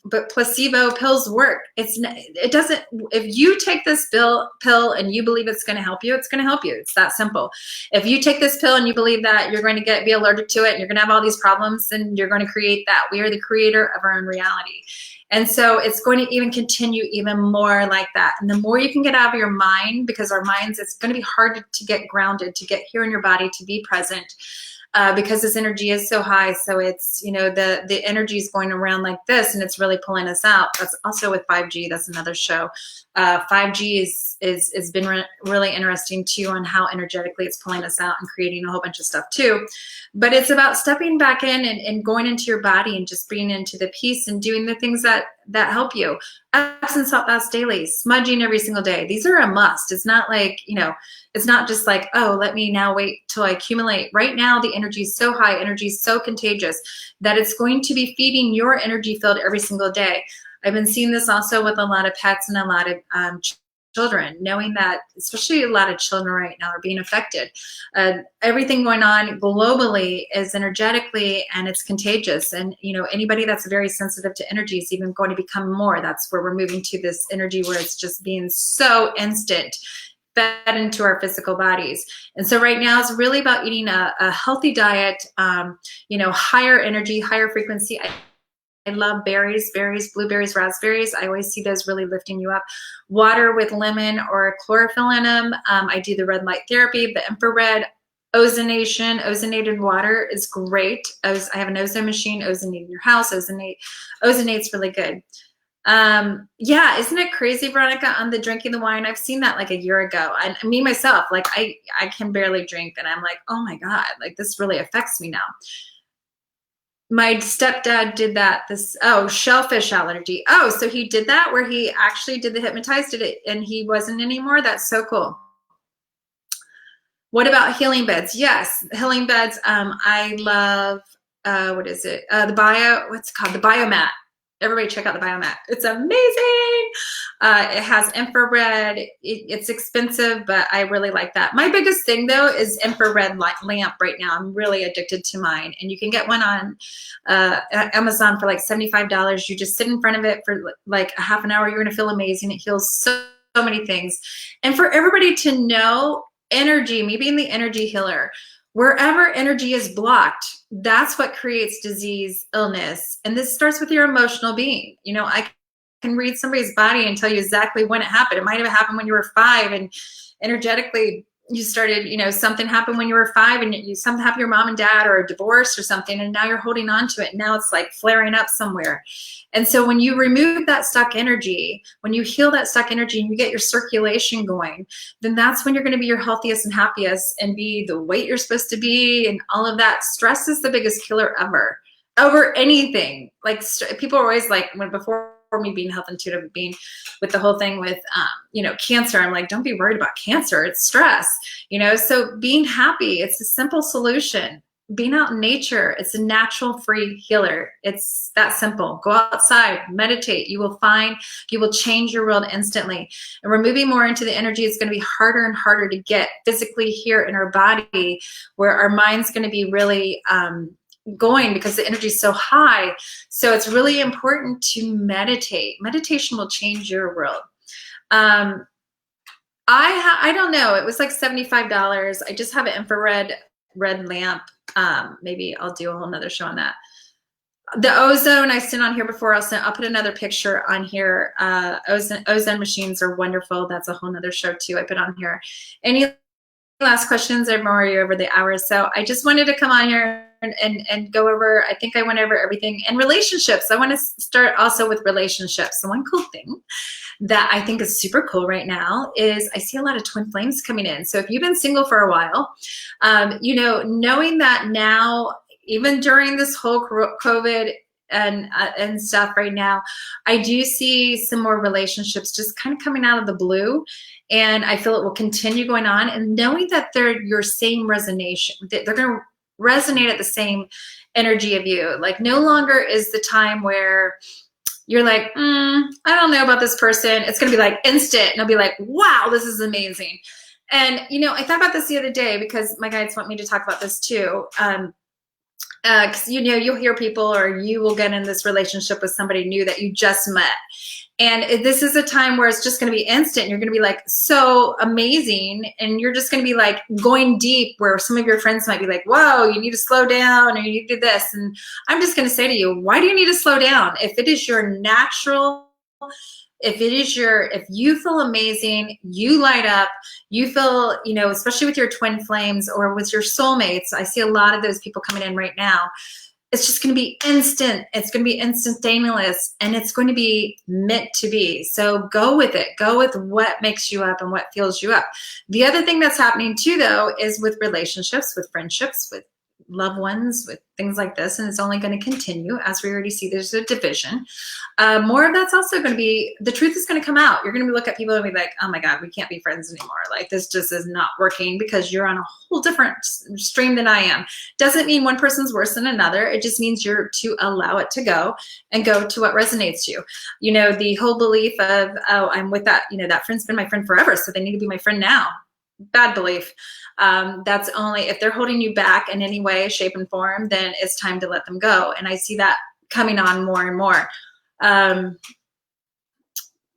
but placebo pills work. It doesn't, if you take this pill and you believe it's going to help you, it's going to help you. It's that simple. If you take this pill and you believe that you're going to be allergic to it and you're going to have all these problems, then you're going to create that. We are the creator of our own reality. And so it's going to even continue even more like that. And the more you can get out of your mind, because our minds, it's going to be hard to get grounded, to get here in your body, to be present. Because this energy is so high. So it's, the energy is going around like this, and it's really pulling us out. That's also with 5G. That's another show. 5G is been really interesting too, on how energetically it's pulling us out and creating a whole bunch of stuff too. But it's about stepping back in and going into your body and just being into the peace and doing the things that help you. Absence salt baths daily, smudging every single day. These are a must. It's not like, it's not just like, oh, let me now wait till I accumulate. Right now, the energy is so high, energy is so contagious that it's going to be feeding your energy field every single day. I've been seeing this also with a lot of pets and a lot of children, knowing that especially a lot of children right now are being affected. Everything going on globally is energetically, and it's contagious. And anybody that's very sensitive to energy is even going to become more. That's where we're moving to, this energy where it's just being so instant, fed into our physical bodies. And so right now it's really about eating a healthy diet, higher energy, higher frequency. I love berries, blueberries, raspberries. I always see those really lifting you up. Water with lemon or chlorophyll in them. I do the red light therapy, the infrared, ozonation. Ozonated water is great. I have an ozone machine. Ozonate in your house. Ozonate's really good. Yeah, isn't it crazy, Veronica, on the drinking the wine? I've seen that like a year ago. And me myself, like I can barely drink, and I'm like, oh my God, like this really affects me now. My stepdad did that. Shellfish allergy. Oh, so he did that where he actually did the hypnotized, did it, and he wasn't anymore? That's so cool. What about healing beds? Yes, healing beds. I love, what is it? What's it called? The Biomat. Everybody check out the Biomat. It's amazing. It has infrared. It's expensive, but I really like that. My biggest thing though is infrared lamp right now. I'm really addicted to mine, and you can get one on Amazon for like $75. You just sit in front of it for like a half an hour. You're gonna feel amazing. It heals so many things. And for everybody to know, energy, me being the energy healer, wherever energy is blocked, that's what creates disease, illness. And this starts with your emotional being. I can read somebody's body and tell you exactly when it happened. It might have happened when you were 5, and energetically you started, something happened when you were 5, and something happened to your mom and dad, or a divorce or something, and now you're holding on to it. And now it's like flaring up somewhere. And so when you remove that stuck energy, when you heal that stuck energy and you get your circulation going, then that's when you're going to be your healthiest and happiest and be the weight you're supposed to be and all of that. Stress is the biggest killer ever, over anything. Like people are always like, before me being health intuitive, being with the whole thing with, cancer, I'm like, don't be worried about cancer. It's stress, so being happy, it's a simple solution. Being out in nature, it's a natural free healer. It's that simple. Go outside, meditate. You will change your world instantly. And we're moving more into the energy. It's going to be harder and harder to get physically here in our body, where our mind's going to be really going, because the energy is so high. So it's really important to meditate. Meditation will change your world. I don't know. It was like $75. I just have an infrared red lamp. Maybe I'll do a whole nother show on that. The ozone I've seen on here before. I'll put another picture on here. Ozone machines are wonderful. That's a whole nother show too. I put on here. Any last questions? I'm already over the hour. So I just wanted to come on here and go over, I think I went over everything. And relationships. I want to start also with relationships. So one cool thing that I think is super cool right now is I see a lot of twin flames coming in. So if you've been single for a while, knowing that now, even during this whole COVID and stuff right now, I do see some more relationships just kind of coming out of the blue. And I feel it will continue going on. And knowing that they're your same resonation, they're going to resonate at the same energy of you. Like no longer is the time where you're like, I don't know about this person. It's going to be like instant. And I'll be like, wow, this is amazing. And, I thought about this the other day because my guides want me to talk about this too. Because, you'll hear people, or you will get in this relationship with somebody new that you just met. And this is a time where it's just going to be instant. You're going to be like so amazing, and you're just going to be like going deep, where some of your friends might be like, whoa, you need to slow down, or you need to do this. And I'm just going to say to you, why do you need to slow down? If it is your natural, if you feel amazing, you light up, you feel, you know, especially with your twin flames or with your soulmates. I see a lot of those people coming in right now. It's just going to be instant. It's going to be instantaneous, and it's going to be meant to be. So go with it. Go with what makes you up and what fills you up. The other thing that's happening too, though, is with relationships, with friendships, with loved ones, with things like this, and it's only going to continue. As we already see, there's a division. More of that's also going to be, the truth is going to come out. You're going to look at people and be like, oh my God, we can't be friends anymore. Like, this just is not working because you're on a whole different stream than I am. Doesn't mean one person's worse than another. It just means you're to allow it to go and go to what resonates to you. You know, the whole belief of, oh, I'm with that, you know, that friend's been my friend forever, so they need to be my friend now. Bad belief. That's only if they're holding you back in any way, shape, and form, then it's time to let them go. And I see that coming on more and more.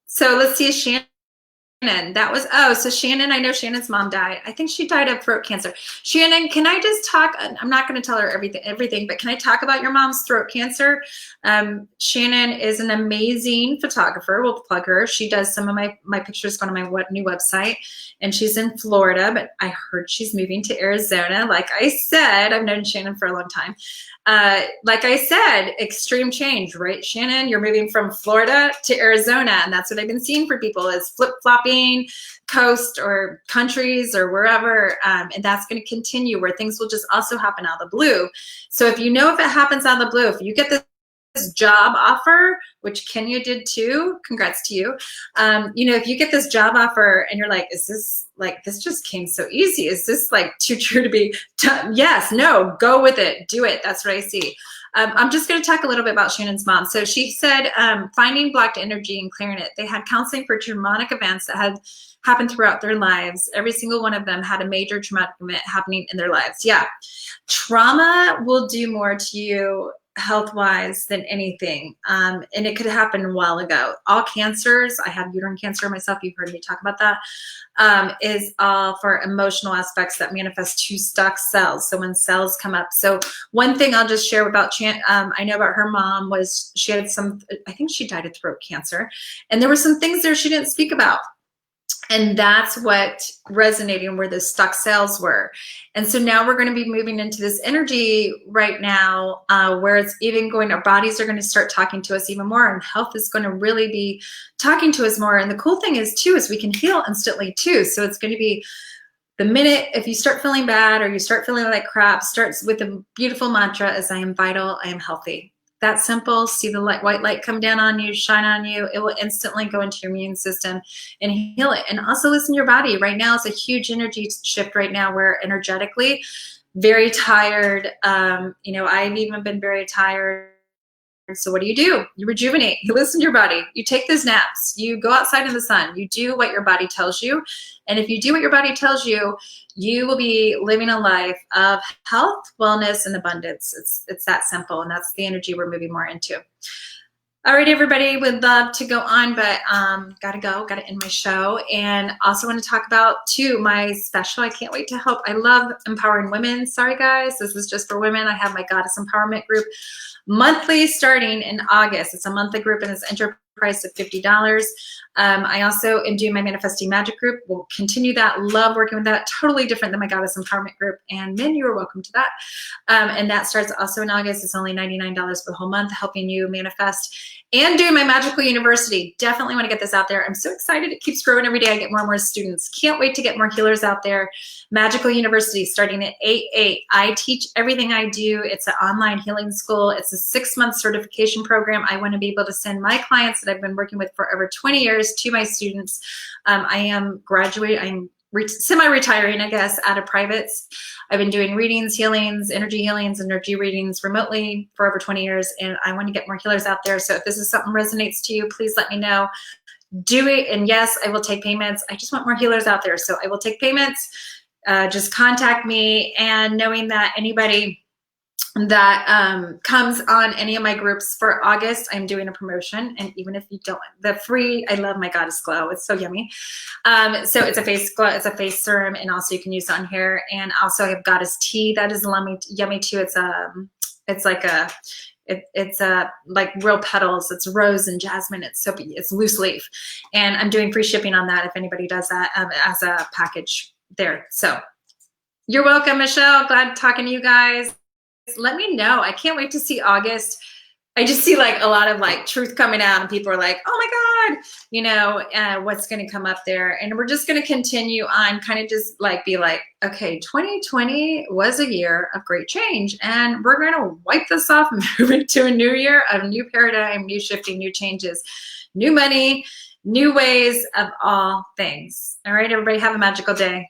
So let's see, Shannon. That was, oh, so Shannon, I know Shannon's mom died. I think she died of throat cancer. Shannon, can I just talk? I'm not going to tell her everything, but can I talk about your mom's throat cancer? Shannon is an amazing photographer. We'll plug her. She does some of my pictures go to my new website, and she's in Florida, but I heard she's moving to Arizona. Like I said, I've known Shannon for a long time. Like I said, extreme change, right, Shannon? You're moving from Florida to Arizona, and that's what I've been seeing for people is flip-flopping coast or countries or wherever, and that's going to continue, where things will just also happen out of the blue. So if you know, if it happens out of the blue, if you get this job offer, which Kenya did too, congrats to you. You know, if you get this job offer and you're like, is this like, this just came so easy, is this like too true to be done? Yes, no, go with it, do it. That's what I see. I'm just going to talk a little bit about Shannon's mom. So she said, finding blocked energy and clearing it. They had counseling for traumatic events that had happened throughout their lives. Every single one of them had a major traumatic event happening in their lives. Yeah, trauma will do more to you health-wise than anything, and it could happen a while ago. All cancers, I have uterine cancer myself, you've heard me talk about that, is all for emotional aspects that manifest to stuck cells. So when cells come up, so one thing I'll just share about I know about her mom was she had some, I think she died of throat cancer, and there were some things there she didn't speak about. And that's what resonating where the stuck cells were. And so now we're going to be moving into this energy right now, where it's even going, our bodies are going to start talking to us even more, and health is going to really be talking to us more. And the cool thing is too, is we can heal instantly too. So it's going to be the minute, if you start feeling bad or you start feeling like crap, starts with a beautiful mantra is I am vital, I am healthy. That simple. See the white light come down on you, shine on you. It will instantly go into your immune system and heal it. And also listen to your body. Right now, it's a huge energy shift right now where energetically, very tired. You know, I've even been very tired. So what do? You rejuvenate, you listen to your body, you take those naps, you go outside in the sun, you do what your body tells you. And if you do what your body tells you, you will be living a life of health, wellness, and abundance. It's that simple. And that's the energy we're moving more into. All right, everybody, would love to go on, but gotta end my show. And also want to talk about too, my special, I can't wait to help. I love empowering women. Sorry guys, this is just for women. I have my Goddess Empowerment group monthly starting in August. It's a monthly group and it's enterprise of $50. I also am doing my Manifesting Magic group. We'll continue that. Love working with that. Totally different than my Goddess Empowerment group. And men, you are welcome to that. And that starts also in August. It's only $99 for the whole month, helping you manifest. And doing my Magical University. Definitely want to get this out there. I'm so excited. It keeps growing every day. I get more and more students. Can't wait to get more healers out there. Magical University starting at 8/8. I teach everything I do. It's an online healing school. It's a 6-month certification program. I want to be able to send my clients that I've been working with for over 20 years to my students. I am semi-retiring, I guess, out of privates. I've been doing readings, healings, energy readings remotely for over 20 years, and I want to get more healers out there. So if this is something resonates to you, please let me know. Do it, and yes, I will take payments. I just want more healers out there, so I will take payments. Just contact me, and knowing that anybody that comes on any of my groups for August. I'm doing a promotion, and even if you don't, the free, I love my Goddess Glow. It's so yummy. So it's a face glow, it's a face serum, and also you can use it on hair. And also I have Goddess Tea that is yummy too. It's like like real petals. It's rose and jasmine. It's loose leaf, and I'm doing free shipping on that if anybody does that as a package there. So you're welcome, Michelle. Glad talking to you guys. Let me know. I can't wait to see August. I just see like a lot of like truth coming out, and people are like, oh my God, you know, what's going to come up there. And we're just going to continue on, kind of just like be like, okay, 2020 was a year of great change, and we're going to wipe this off and move into a new year of new paradigm, new shifting, new changes, new money, new ways of all things. All right, everybody, have a magical day.